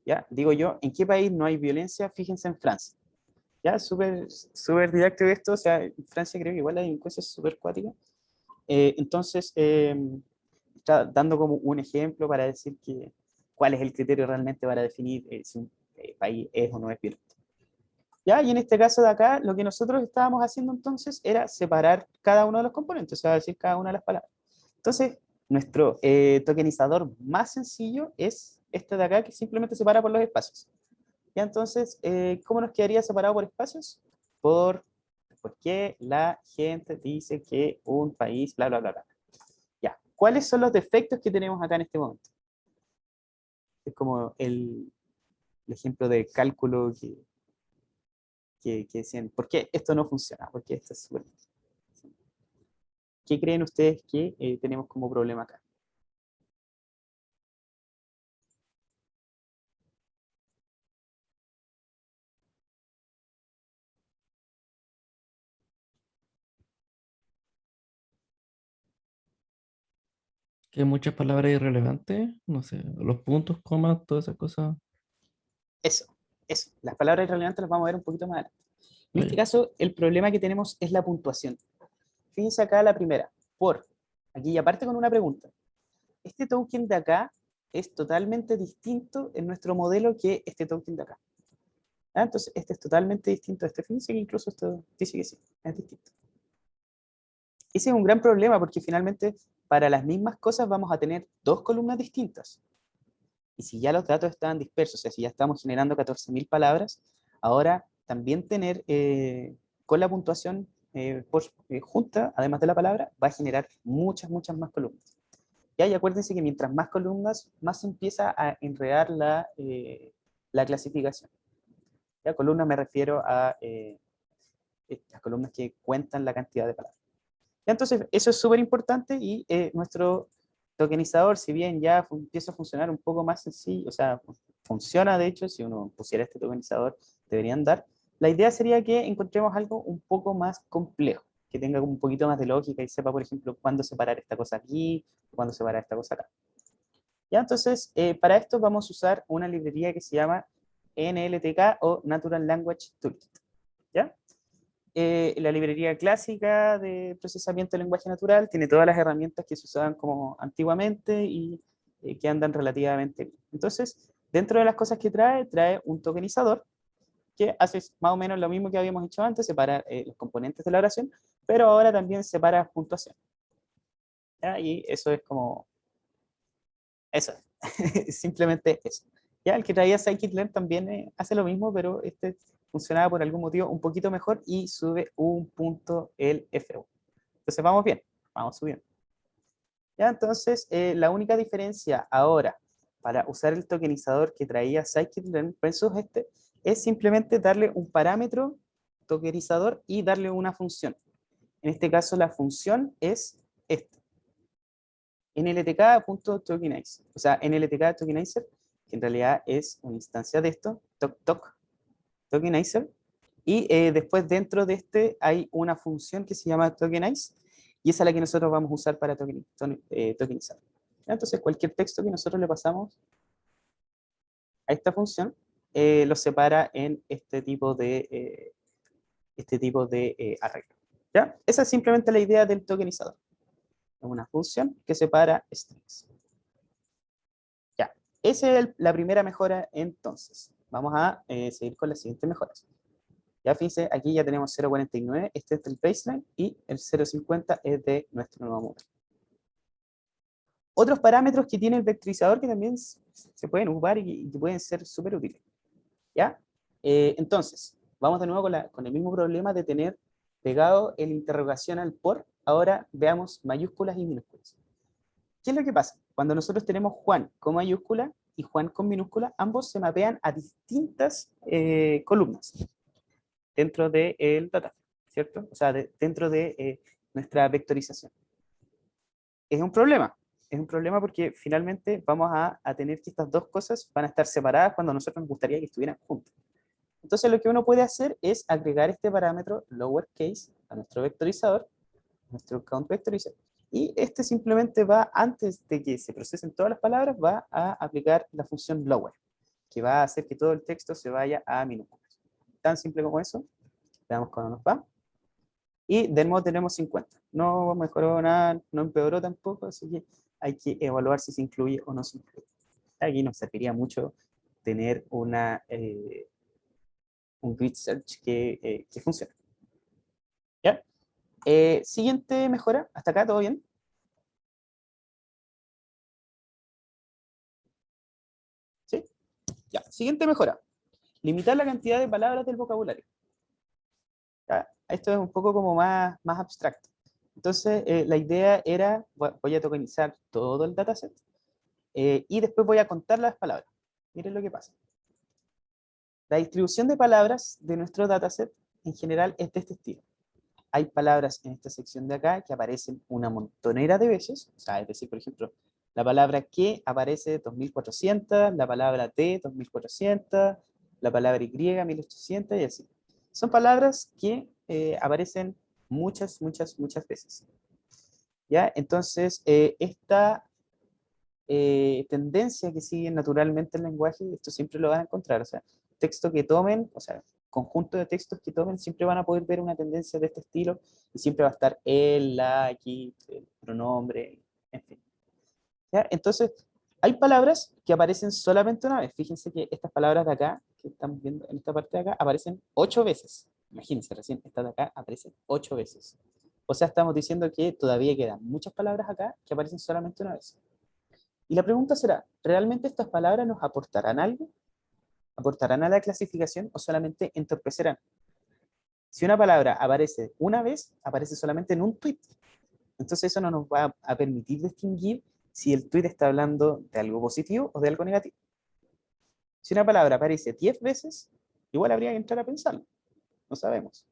¿Ya? Digo yo, ¿en qué país no hay violencia? Fíjense en Francia. ¿Ya? Súper didáctico esto, o sea, en Francia creo que igual la delincuencia es súper cuática. Entonces, está dando como un ejemplo para decir cuál es el criterio realmente para definir si un país es o no es violento. ¿Ya? Y en este caso de acá, lo que nosotros estábamos haciendo entonces era separar cada uno de los componentes, o sea, decir cada una de las palabras. Entonces, nuestro tokenizador más sencillo es este de acá, que simplemente separa por los espacios. ¿Ya? Entonces, ¿cómo nos quedaría separado por espacios? Porque la gente dice que un país, bla, bla, bla, bla. Ya. ¿Cuáles son los defectos que tenemos acá en este momento? Es como el ejemplo de cálculo que decían, ¿por qué esto no funciona? ¿Por qué esto es súper... ¿Qué creen ustedes que tenemos como problema acá? Que hay muchas palabras irrelevantes, no sé, los puntos, comas, todas esas cosas. Eso, eso. Las palabras irrelevantes las vamos a ver un poquito más adelante. En este Oye, caso, el problema que tenemos es la puntuación. Fíjense acá la primera, por. Aquí ya parte con una pregunta. Este token de acá es totalmente distinto en nuestro modelo que este token de acá. ¿Ah? Entonces, este es totalmente distinto a este. Fíjense que incluso esto dice que sí, es distinto. Ese es un gran problema porque finalmente para las mismas cosas vamos a tener dos columnas distintas. Y si ya los datos estaban dispersos, o sea, si ya estamos generando 14.000 palabras, ahora también tener con la puntuación junta, además de la palabra, va a generar muchas, muchas más columnas. ¿Ya? Y acuérdense que mientras más columnas, más se empieza a enredar la clasificación. ¿Ya? Columnas me refiero a las columnas que cuentan la cantidad de palabras. ¿Ya? Entonces, eso es súper importante y nuestro tokenizador, si bien ya empieza a funcionar un poco más sencillo, o sea, funciona de hecho, si uno pusiera este tokenizador, deberían dar. La idea sería que encontremos algo un poco más complejo, que tenga un poquito más de lógica y sepa, por ejemplo, cuándo separar esta cosa aquí, cuándo separar esta cosa acá. ¿Ya? Entonces, para esto vamos a usar una librería que se llama NLTK o Natural Language Toolkit. ¿Ya? La librería clásica de procesamiento de lenguaje natural tiene todas las herramientas que se usaban como antiguamente y que andan relativamente bien. Entonces, dentro de las cosas que trae un tokenizador que hace más o menos lo mismo que habíamos hecho antes, separa los componentes de la oración, pero ahora también separa puntuación. ¿Ya? Y eso es como eso, simplemente eso. Ya, el que traía Scikit-learn también hace lo mismo, pero este funcionaba por algún motivo un poquito mejor y sube un punto el FU. Entonces vamos bien, vamos subiendo. Ya, entonces la única diferencia ahora para usar el tokenizador que traía Scikit-learn versus este es simplemente darle un parámetro tokenizador y darle una función. En este caso la función es esta. nltk.tokenize, o sea, nltk tokenizer, que en realidad es una instancia de esto, tokenizer, y después dentro de este hay una función que se llama tokenize, y esa es la que nosotros vamos a usar para tokenizar. Entonces, cualquier texto que nosotros le pasamos a esta función, lo separa en este tipo de arreglo. ¿Ya? Esa es simplemente la idea del tokenizador. Es una función que separa strings. Ya, esa es la primera mejora entonces. Vamos a seguir con las siguientes mejoras. Ya fíjense, aquí ya tenemos 0.49, este es el baseline, y el 0.50 es de nuestro nuevo modelo. Otros parámetros que tiene el vectorizador que también se pueden ocupar y que pueden ser súper útiles. ¿Ya? Entonces, vamos de nuevo con el mismo problema de tener pegado el interrogación al por. Ahora veamos mayúsculas y minúsculas. ¿Qué es lo que pasa? Cuando nosotros tenemos Juan con mayúscula y Juan con minúscula, ambos se mapean a distintas columnas dentro del data, ¿cierto? O sea, dentro de nuestra vectorización. Es un problema porque finalmente vamos a tener que estas dos cosas van a estar separadas cuando a nosotros nos gustaría que estuvieran juntas. Entonces lo que uno puede hacer es agregar este parámetro lowercase a nuestro vectorizador, nuestro count vectorizer, y este simplemente va, antes de que se procesen todas las palabras, va a aplicar la función lower, que va a hacer que todo el texto se vaya a minúsculas. Tan simple como eso. Veamos cómo nos va. Y de nuevo tenemos 50. No mejoró nada, no empeoró tampoco, así que hay que evaluar si se incluye o no se incluye. Aquí nos serviría mucho tener un grid search que funcione. ¿Ya? Siguiente mejora. ¿Hasta acá todo bien? ¿Sí? Ya. Siguiente mejora. Limitar la cantidad de palabras del vocabulario. ¿Ya? Esto es un poco como más abstracto. Entonces, la idea era, voy a tokenizar todo el dataset y después voy a contar las palabras. Miren lo que pasa. La distribución de palabras de nuestro dataset en general es de este estilo. Hay palabras en esta sección de acá que aparecen una montonera de veces, o sea, es decir, por ejemplo, la palabra que aparece 2400, la palabra de 2400, la palabra y 1800 y así. Son palabras que aparecen muchas veces. ¿Ya? Entonces, esta tendencia que sigue naturalmente el lenguaje, esto siempre lo van a encontrar, o sea, texto que tomen, o sea, conjunto de textos que tomen, siempre van a poder ver una tendencia de este estilo, y siempre va a estar el, la, aquí, el pronombre, en fin. ¿Ya? Entonces, hay palabras que aparecen solamente una vez. Fíjense que estas palabras de acá, que estamos viendo en esta parte de acá, aparecen 8 veces. Imagínense, recién estas de acá aparecen 8 veces. O sea, estamos diciendo que todavía quedan muchas palabras acá que aparecen solamente una vez. Y la pregunta será, ¿realmente estas palabras nos aportarán algo? ¿Aportarán a la clasificación o solamente entorpecerán? Si una palabra aparece una vez, aparece solamente en un tweet. Entonces eso no nos va a permitir distinguir si el tweet está hablando de algo positivo o de algo negativo. Si una palabra aparece 10 veces, igual habría que entrar a pensarlo. No sabemos.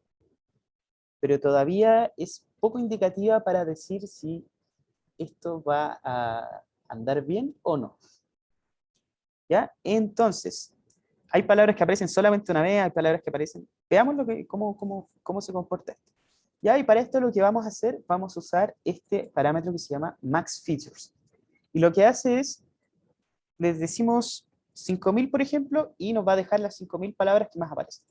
Pero todavía es poco indicativa para decir si esto va a andar bien o no. ¿Ya? Entonces, hay palabras que aparecen solamente una vez, hay palabras que aparecen... Veamos cómo se comporta esto. ¿Ya? Y para esto lo que vamos a hacer, vamos a usar este parámetro que se llama max features. Y lo que hace es, les decimos 5000, por ejemplo, y nos va a dejar las 5000 palabras que más aparecen.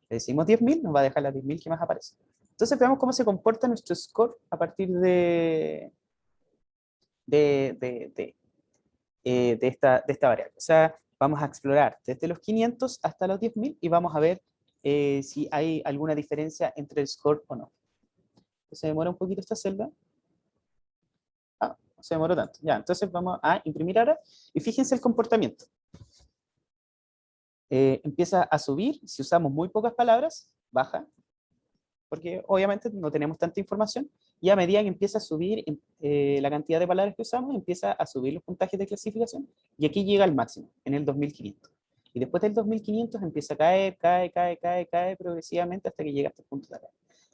Le decimos 10.000, nos va a dejar las 10.000 que más aparecen. Entonces veamos cómo se comporta nuestro score a partir de esta variable. O sea, vamos a explorar desde los 500 hasta los 10.000 y vamos a ver si hay alguna diferencia entre el score o no. Se demora un poquito esta celda. No se demoró tanto. Ya, entonces vamos a imprimir ahora y fíjense el comportamiento. Empieza a subir, si usamos muy pocas palabras, baja, porque obviamente no tenemos tanta información, y a medida que empieza a subir la cantidad de palabras que usamos, empieza a subir los puntajes de clasificación, y aquí llega al máximo, en el 2500. Y después del 2500 empieza a caer progresivamente hasta que llega a este punto de acá.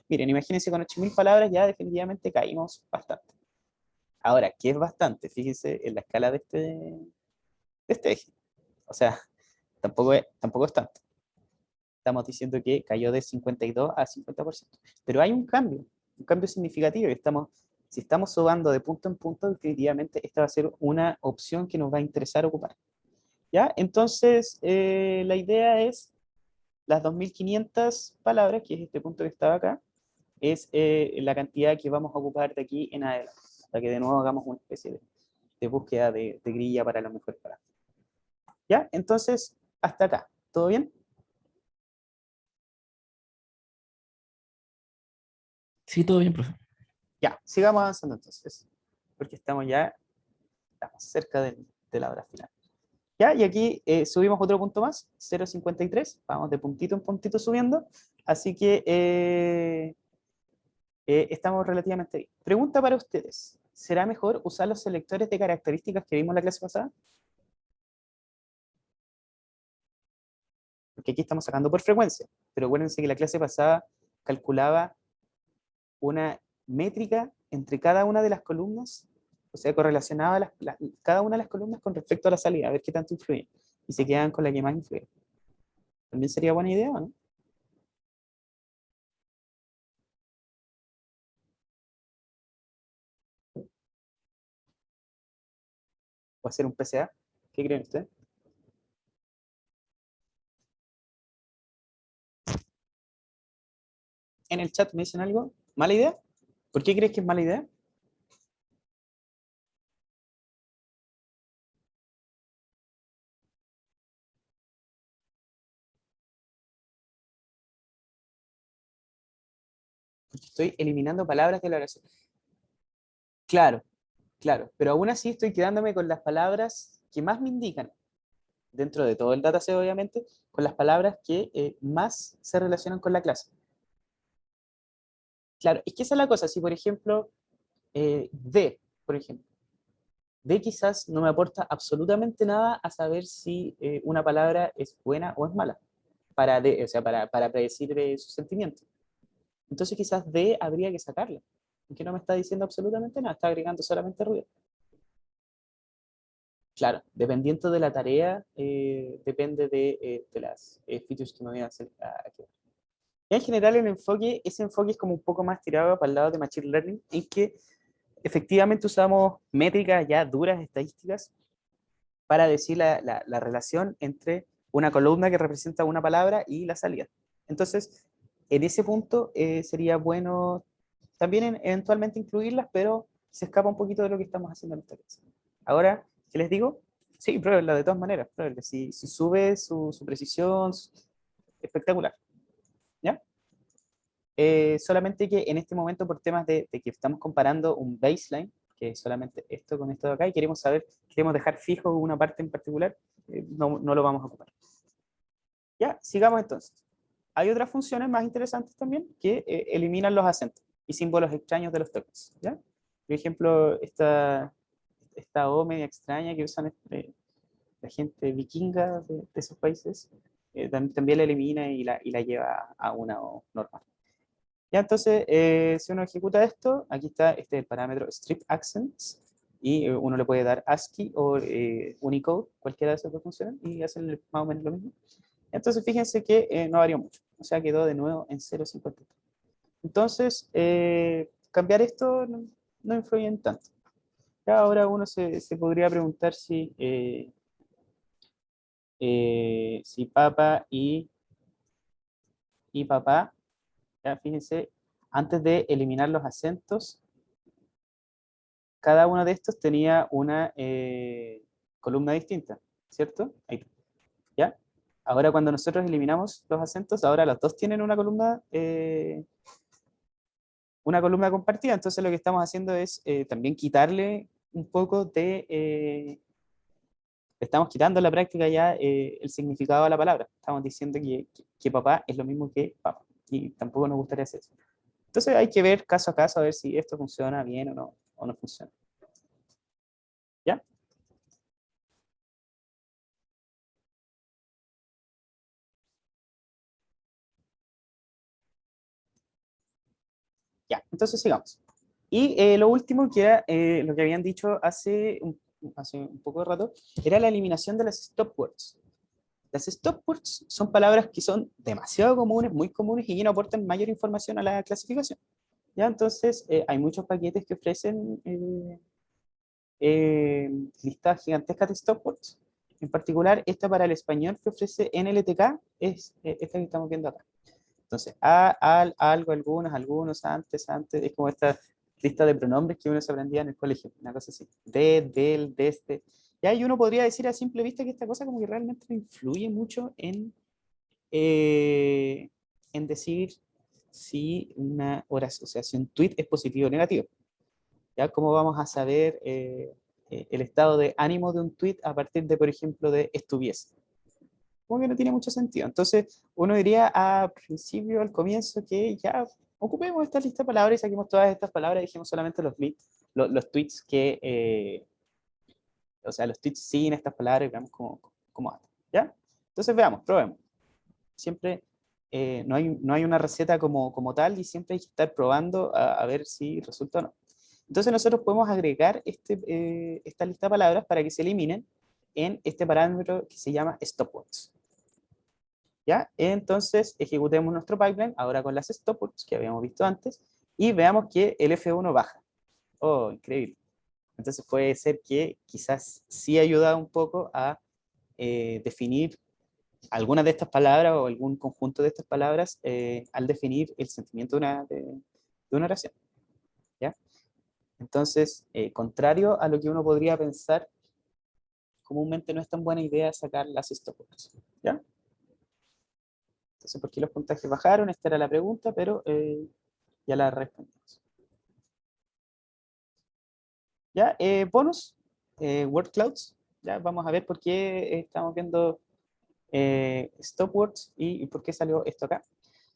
Miren, imagínense con 8000 palabras ya definitivamente caímos bastante. Ahora, ¿qué es bastante? Fíjense en la escala de este eje. O sea, tampoco es tanto. Estamos diciendo que cayó de 52 a 50%. Pero hay un cambio significativo. Si estamos subando de punto en punto, definitivamente esta va a ser una opción que nos va a interesar ocupar. ¿Ya? Entonces, la idea es las 2500 palabras, que es este punto que estaba acá, es la cantidad que vamos a ocupar de aquí en adelante, para que de nuevo hagamos una especie de búsqueda de grilla para los mejores parámetros. ¿Ya? Entonces, hasta acá. ¿Todo bien? Sí, todo bien, profe. Ya, sigamos avanzando entonces, porque estamos cerca de la hora final. ¿Ya? Y aquí subimos otro punto más, 0,53, vamos de puntito en puntito subiendo, así que estamos relativamente bien. Pregunta para ustedes, ¿será mejor usar los selectores de características que vimos en la clase pasada? Porque aquí estamos sacando por frecuencia, pero acuérdense que la clase pasada calculaba una métrica entre cada una de las columnas, o sea, correlacionaba cada una de las columnas con respecto a la salida, a ver qué tanto influye, y se quedan con la que más influye. También sería buena idea, ¿no? O hacer un PCA. ¿Qué creen ustedes? En el chat me dicen algo. ¿Mala idea? ¿Por qué crees que es mala idea? Porque estoy eliminando palabras de la oración. Claro, claro, pero aún así estoy quedándome con las palabras que más me indican, dentro de todo el dataset obviamente, con las palabras que más se relacionan con la clase. Claro, es que esa es la cosa. Si por ejemplo, D, por ejemplo, D quizás no me aporta absolutamente nada a saber si una palabra es buena o es mala, para D, o sea, para predecir su sentimiento. Entonces quizás D habría que sacarla, porque no me está diciendo absolutamente nada, está agregando solamente ruido. Claro, dependiendo de la tarea, depende de las features que me voy a hacer aquí. Y en general ese enfoque es como un poco más tirado para el lado de Machine Learning, en que efectivamente usamos métricas ya duras, estadísticas, para decir la relación entre una columna que representa una palabra y la salida. Entonces, en ese punto sería bueno también eventualmente incluirlas, pero se escapa un poquito de lo que estamos haciendo en esta clase. Ahora, ¿qué les digo? Sí, pruébenla de todas maneras, pruébenla. Si sube su precisión, espectacular. ¿Ya? Solamente que en este momento, por temas de que estamos comparando un baseline, que es solamente esto con esto de acá, y queremos dejar fijo una parte en particular, no lo vamos a ocupar. Ya, sigamos entonces. Hay otras funciones más interesantes también que eliminan los acentos y símbolos extraños de los tokens. ¿Ya? Por ejemplo, esta O media extraña que usan la gente vikinga de esos países, también la elimina y la lleva a una O normal. Ya, entonces, si uno ejecuta esto, aquí está el parámetro strip accents, y uno le puede dar ASCII o Unicode, cualquiera de esas dos funciones, y hacen más o menos lo mismo. Entonces, fíjense que no varió mucho, o sea, quedó de nuevo en 0,53. Entonces, cambiar esto no influye en tanto. Ya ahora uno se podría preguntar si papa y papá, ya fíjense, antes de eliminar los acentos, cada uno de estos tenía una columna distinta, ¿cierto? Ahí, ¿ya? Ahora cuando nosotros eliminamos los acentos, ahora los dos tienen una columna compartida, entonces lo que estamos haciendo es también quitarle un poco estamos quitando en la práctica ya el significado de la palabra. Estamos diciendo que papá es lo mismo que papá, y tampoco nos gustaría hacer eso. Entonces hay que ver caso a caso a ver si esto funciona bien o no funciona. ¿Ya? Ya, entonces sigamos. Y lo último, que era lo que habían dicho hace un poco de rato, era la eliminación de las stop words. Las stop words son palabras que son demasiado comunes, muy comunes y que no aportan mayor información a la clasificación. ¿Ya? Entonces, hay muchos paquetes que ofrecen listas gigantescas de stop words. En particular, esta para el español que ofrece NLTK es esta que estamos viendo acá. Entonces, algo, algunos, antes, es como esta lista de pronombres que uno se aprendía en el colegio, una cosa así, del, desde. Y ahí uno podría decir a simple vista que esta cosa como que realmente no influye mucho en decir si una oración, o sea, si un tweet es positivo o negativo. ¿Ya? ¿Cómo vamos a saber el estado de ánimo de un tweet a partir de, por ejemplo, de estuviese. Como que no tiene mucho sentido. Entonces, uno diría al principio, al comienzo, que ya ocupemos esta lista de palabras y saquemos todas estas palabras y dejemos solamente los tweets que, o sea, los tweets sin estas palabras y veamos cómo anda, ¿ya? Entonces, veamos, probemos. Siempre no hay una receta como tal y siempre hay que estar probando a ver si resulta o no. Entonces, nosotros podemos agregar esta lista de palabras para que se eliminen en este parámetro que se llama stopwords. ¿Ya? Entonces, ejecutemos nuestro pipeline, ahora con las stopwords que habíamos visto antes, y veamos que el F1 baja. Oh, increíble. Entonces puede ser que quizás sí ha ayudado un poco a definir algunas de estas palabras o algún conjunto de estas palabras al definir el sentimiento de una oración. ¿Ya? Entonces, contrario a lo que uno podría pensar, comúnmente no es tan buena idea sacar las stopwords. ¿Ya? Entonces, ¿por qué los puntajes bajaron? Esta era la pregunta, pero ya la respondimos. Ya, bonus, word clouds. Ya, vamos a ver por qué estamos viendo stopwords y por qué salió esto acá.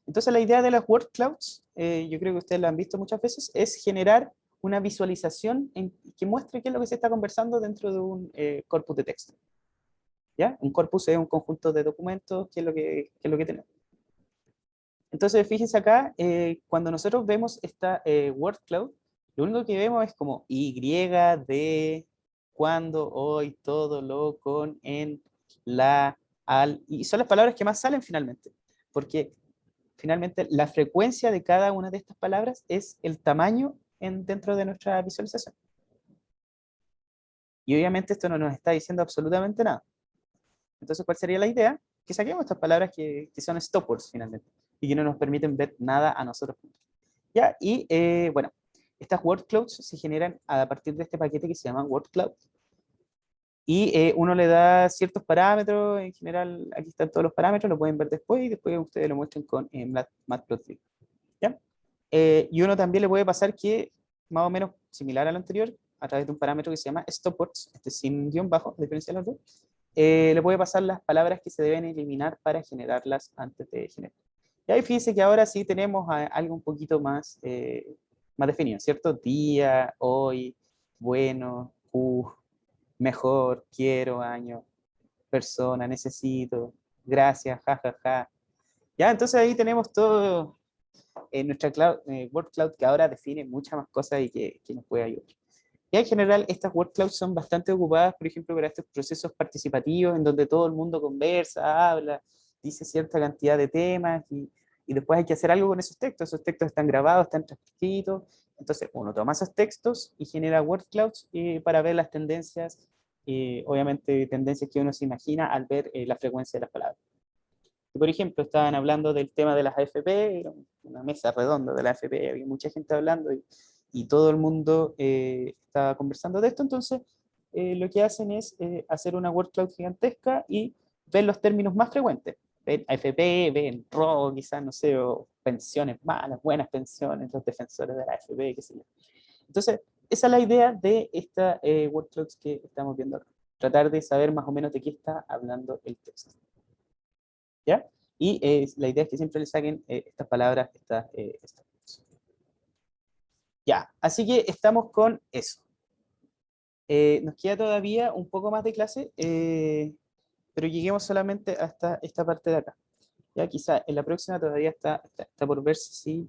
Entonces, la idea de las word clouds, yo creo que ustedes la han visto muchas veces, es generar una visualización que muestre qué es lo que se está conversando dentro de un corpus de texto. ¿Ya? Un corpus es un conjunto de documentos, qué es lo que tenemos. Entonces, fíjense acá, cuando nosotros vemos esta word cloud, lo único que vemos es como y, de, cuando, hoy, todo, lo, con, en, la, al, y son las palabras que más salen finalmente, porque finalmente la frecuencia de cada una de estas palabras es el tamaño dentro de nuestra visualización. Y obviamente esto no nos está diciendo absolutamente nada. Entonces, ¿cuál sería la idea? Que saquemos estas palabras que son stopwords finalmente y que no nos permiten ver nada a nosotros. ¿Ya? Y bueno, estas word clouds se generan a partir de este paquete que se llama word cloud. Y uno le da ciertos parámetros, en general aquí están todos los parámetros, lo pueden ver después y después ustedes lo muestran con Matplotlib. ¿Ya? Y uno también le puede pasar que, más o menos similar a lo anterior, a través de un parámetro que se llama stopwords, sin guión bajo, a diferencia de los dos, le puede pasar las palabras que se deben eliminar para generarlas antes de generar. Y ahí fíjense que ahora sí tenemos algo un poquito más, más definido, ¿cierto? Día, hoy, bueno, mejor, quiero, año, persona, necesito, gracias, jajaja. Ja, ja. Ya, entonces ahí tenemos todo en nuestra word cloud que ahora define muchas más cosas y que nos puede ayudar. Y en general estas word clouds son bastante ocupadas, por ejemplo, para estos procesos participativos en donde todo el mundo conversa, habla, dice cierta cantidad de temas y después hay que hacer algo con esos textos. Esos textos están grabados, están transcritos. Entonces uno toma esos textos y genera word clouds para ver las tendencias, obviamente tendencias que uno se imagina al ver la frecuencia de las palabras. Por ejemplo, estaban hablando del tema de las AFP, era una mesa redonda de la AFP, había mucha gente hablando y todo el mundo estaba conversando de esto, entonces lo que hacen es hacer una word cloud gigantesca y ver los términos más frecuentes. Ven AFP, ven robo, quizás, no sé, o pensiones malas, buenas pensiones, los defensores de la AFP, qué sé yo. Entonces, esa es la idea de esta word clouds que estamos viendo acá. Tratar de saber más o menos de qué está hablando el texto. ¿Ya? Y la idea es que siempre le saquen estas palabras, estas. Ya, así que estamos con eso. Nos queda todavía un poco más de clase, pero lleguemos solamente hasta esta parte de acá. Ya, quizá en la próxima todavía está por ver si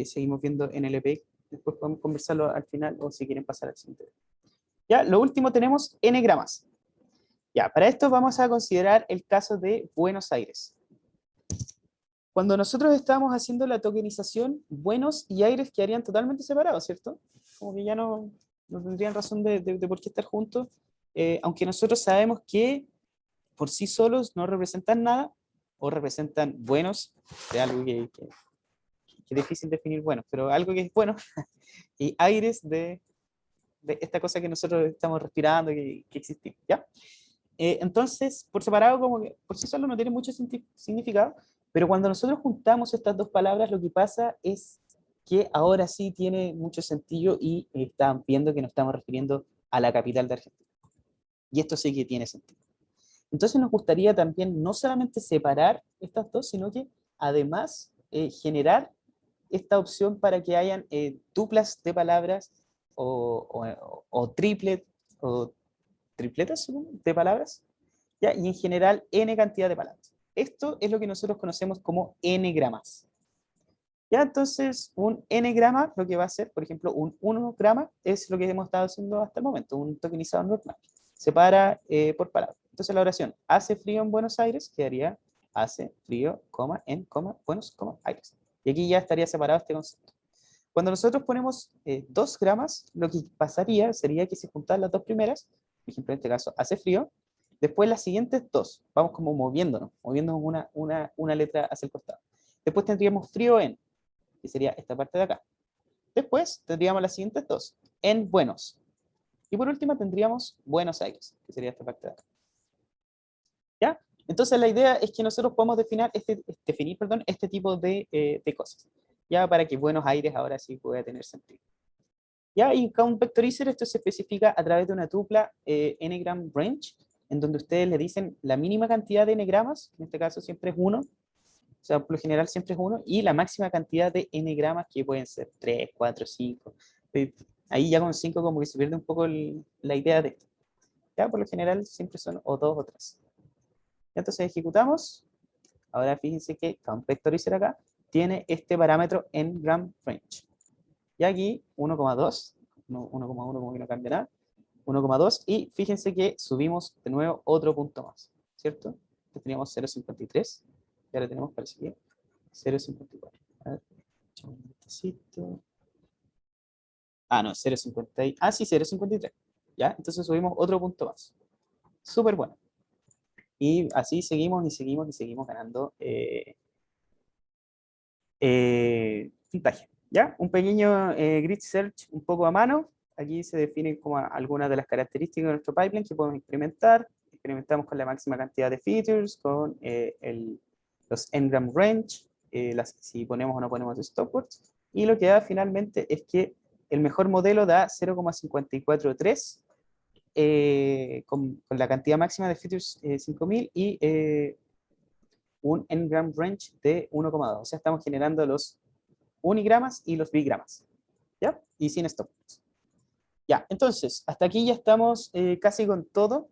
seguimos viendo NLP. Después podemos conversarlo al final o si quieren pasar al siguiente. Ya, lo último tenemos N-gramas. Ya, para esto vamos a considerar el caso de Buenos Aires. Cuando nosotros estábamos haciendo la tokenización, Buenos y Aires quedarían totalmente separados, ¿cierto? Como que ya no tendrían razón de por qué estar juntos, aunque nosotros sabemos que por sí solos no representan nada, o representan buenos, de algo que es difícil definir buenos, pero algo que es bueno, y Aires de esta cosa que nosotros estamos respirando, que existe, ¿ya? Entonces, por separado, como que por sí solo no tiene mucho significado, pero cuando nosotros juntamos estas dos palabras, lo que pasa es que ahora sí tiene mucho sentido y están viendo que nos estamos refiriendo a la capital de Argentina. Y esto sí que tiene sentido. Entonces nos gustaría también no solamente separar estas dos, sino que además generar esta opción para que hayan duplas de palabras o triplet o tripletas de palabras, ¿ya? Y en general n cantidad de palabras. Esto es lo que nosotros conocemos como n-gramas. Ya, entonces, un n-grama lo que va a ser, por ejemplo, un 1 grama es lo que hemos estado haciendo hasta el momento, un tokenizador normal. Separa por palabra. Entonces, la oración hace frío en Buenos Aires quedaría hace frío, coma, en, coma, Buenos, coma, Aires. Y aquí ya estaría separado este concepto. Cuando nosotros ponemos 2 gramas, lo que pasaría sería que se juntan las dos primeras, por ejemplo, en este caso, hace frío, después las siguientes dos, vamos como moviéndonos una letra hacia el costado. Después tendríamos frío en, que sería esta parte de acá. Después tendríamos las siguientes dos, en Buenos. Y por último tendríamos Buenos Aires, que sería esta parte de acá. ¿Ya? Entonces la idea es que nosotros podemos definir este tipo de cosas, ya para que Buenos Aires ahora sí pueda tener sentido. ¿Ya? Y con vectorizer esto se especifica a través de una tupla n-gram range, en donde ustedes le dicen la mínima cantidad de n-gramas, en este caso siempre es 1, o sea, por lo general siempre es 1, y la máxima cantidad de n-gramas, que pueden ser 3, 4, 5. Ahí ya con 5 como que se pierde un poco la idea de esto. Ya, por lo general siempre son o 2 o 3. Entonces ejecutamos. Ahora fíjense que count vectorizer acá tiene este parámetro en gram range. Y aquí 1,2, 1,1 como que no cambia nada, 1,2 y fíjense que subimos de nuevo otro punto más, ¿cierto? Entonces teníamos 0,53 y ahora tenemos, parece que 0,54. A ver, echamos un vistacito. Ah, no, 0,50. Ah, sí, 0,53. ¿Ya? Entonces subimos otro punto más. Súper bueno. Y así seguimos y seguimos y seguimos ganando puntaje. ¿Ya? Un pequeño grid search un poco a mano. Aquí se definen como algunas de las características de nuestro pipeline que podemos experimentar. Experimentamos con la máxima cantidad de features, con los n-gram range, si ponemos o no ponemos stopwords. Y lo que da finalmente es que el mejor modelo da 0,543 con la cantidad máxima de features 5000 y un n-gram range de 1,2. O sea, estamos generando los unigramas y los bigramas. ¿Ya? Y sin stop. Ya, entonces, hasta aquí ya estamos casi con todo.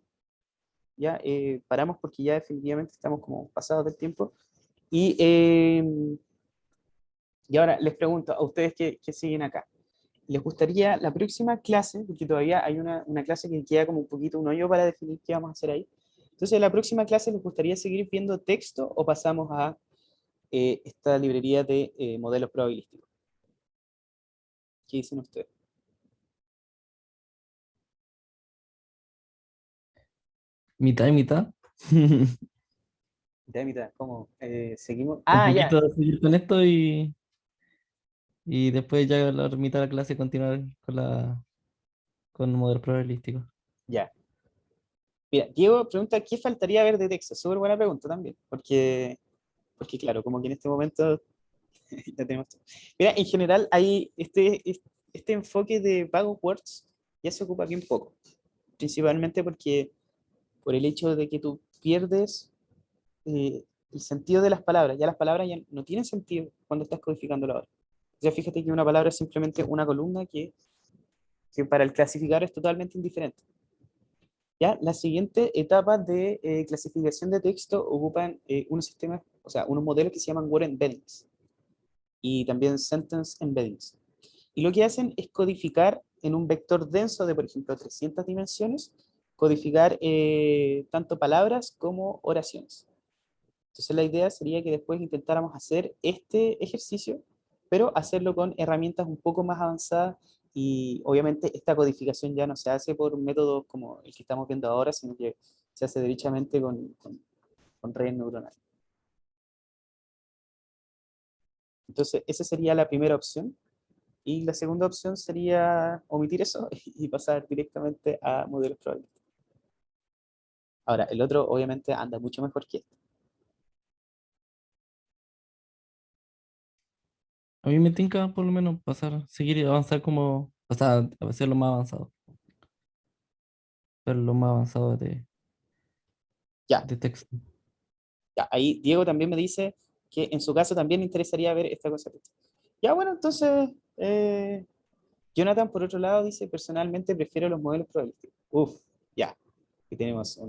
Ya paramos porque ya definitivamente estamos como pasados del tiempo. Y ahora les pregunto a ustedes que siguen acá. ¿Les gustaría la próxima clase, porque todavía hay una clase que queda como un poquito un hoyo para definir qué vamos a hacer ahí? Entonces, la próxima clase, ¿les gustaría seguir viendo texto o pasamos a esta librería de modelos probabilísticos? ¿Qué dicen ustedes? Mitad y mitad. Mitad, mitad, ¿cómo? ¿Seguimos? Un Ah, ya, poquito de seguir con esto y después ya la mitad de la clase continuar con modelos probabilísticos. ya. Mira, Diego pregunta, ¿qué faltaría ver de texto? Súper buena pregunta también, porque claro, como que en este momento ya tenemos todo. Mira, en general hay este enfoque de vago words ya se ocupa bien poco, principalmente porque por el hecho de que tú pierdes el sentido de las palabras, ya las palabras ya no tienen sentido cuando estás codificando la hora. Ya fíjate que una palabra es simplemente una columna que para el clasificador es totalmente indiferente. ¿Ya? Las siguientes etapas de clasificación de texto ocupan unos sistemas, o sea, unos modelos que se llaman word embeddings y también sentence embeddings. Y lo que hacen es codificar en un vector denso de, por ejemplo, 300 dimensiones, codificar tanto palabras como oraciones. Entonces la idea sería que después intentáramos hacer este ejercicio, pero hacerlo con herramientas un poco más avanzadas y obviamente esta codificación ya no se hace por métodos como el que estamos viendo ahora, sino que se hace derechamente con redes neuronales. Entonces esa sería la primera opción y la segunda opción sería omitir eso y pasar directamente a modelos probabilísticos. Ahora, el otro obviamente anda mucho mejor que este. A mí me tinca por lo menos pasar, seguir y avanzar como, o sea, hacerlo más avanzado. ver lo más avanzado Ya. de texto. Ya, ahí Diego también me dice que en su caso también le interesaría ver esta cosa. Ya, bueno, entonces, Jonathan, por otro lado, dice, personalmente prefiero los modelos probabilísticos. Uf, ya, aquí tenemos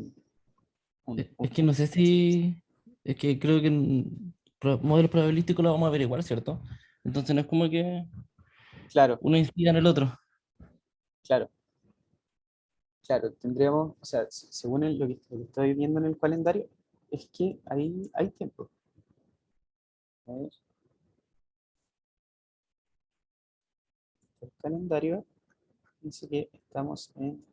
Es que no sé si. Es que creo que en modelos probabilísticos lo vamos a averiguar, ¿cierto? Entonces no es como que Claro, uno incida en el otro. claro, claro, tendríamos, o sea, según lo que estoy viendo en el calendario, es que ahí hay tiempo. A ver, el calendario dice que estamos en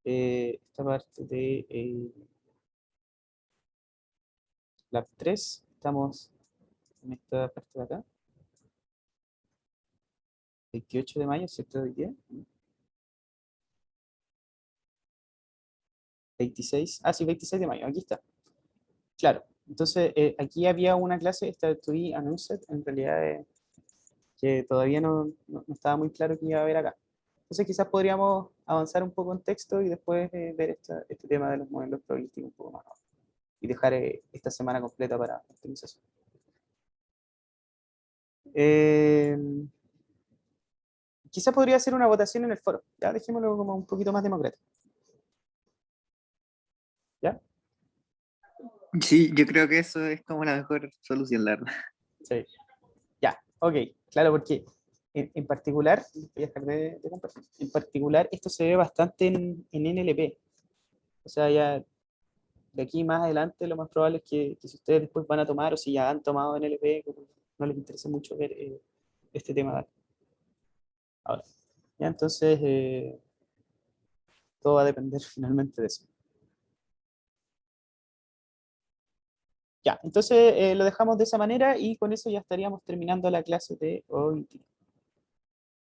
esta parte de Lab 3, estamos en esta parte de acá, 28 de mayo, ¿cierto? ¿De qué? 26, ah, sí, 26 de mayo, aquí está. Claro, entonces aquí había una clase, esta to be announced, en realidad que todavía no estaba muy claro que iba a haber acá. Entonces quizás podríamos avanzar un poco en texto y después ver este tema de los modelos probabilísticos un poco más. Y dejar esta semana completa para optimización. Eh, Quizás podría ser una votación en el foro. Ya, dejémoslo como un poquito más democrático. ¿Ya? Sí, yo creo que eso es como la mejor solución, la verdad. Sí. Ya, ok. Claro, porque en particular, voy a dejar de compartir. En particular, esto se ve bastante en NLP. O sea, ya de aquí más adelante, lo más probable es que si ustedes después van a tomar o si ya han tomado NLP, como no les interesa mucho ver este tema de acá. Ahora. Ya, entonces, todo va a depender finalmente de eso. Ya, entonces lo dejamos de esa manera y con eso ya estaríamos terminando la clase de hoy día.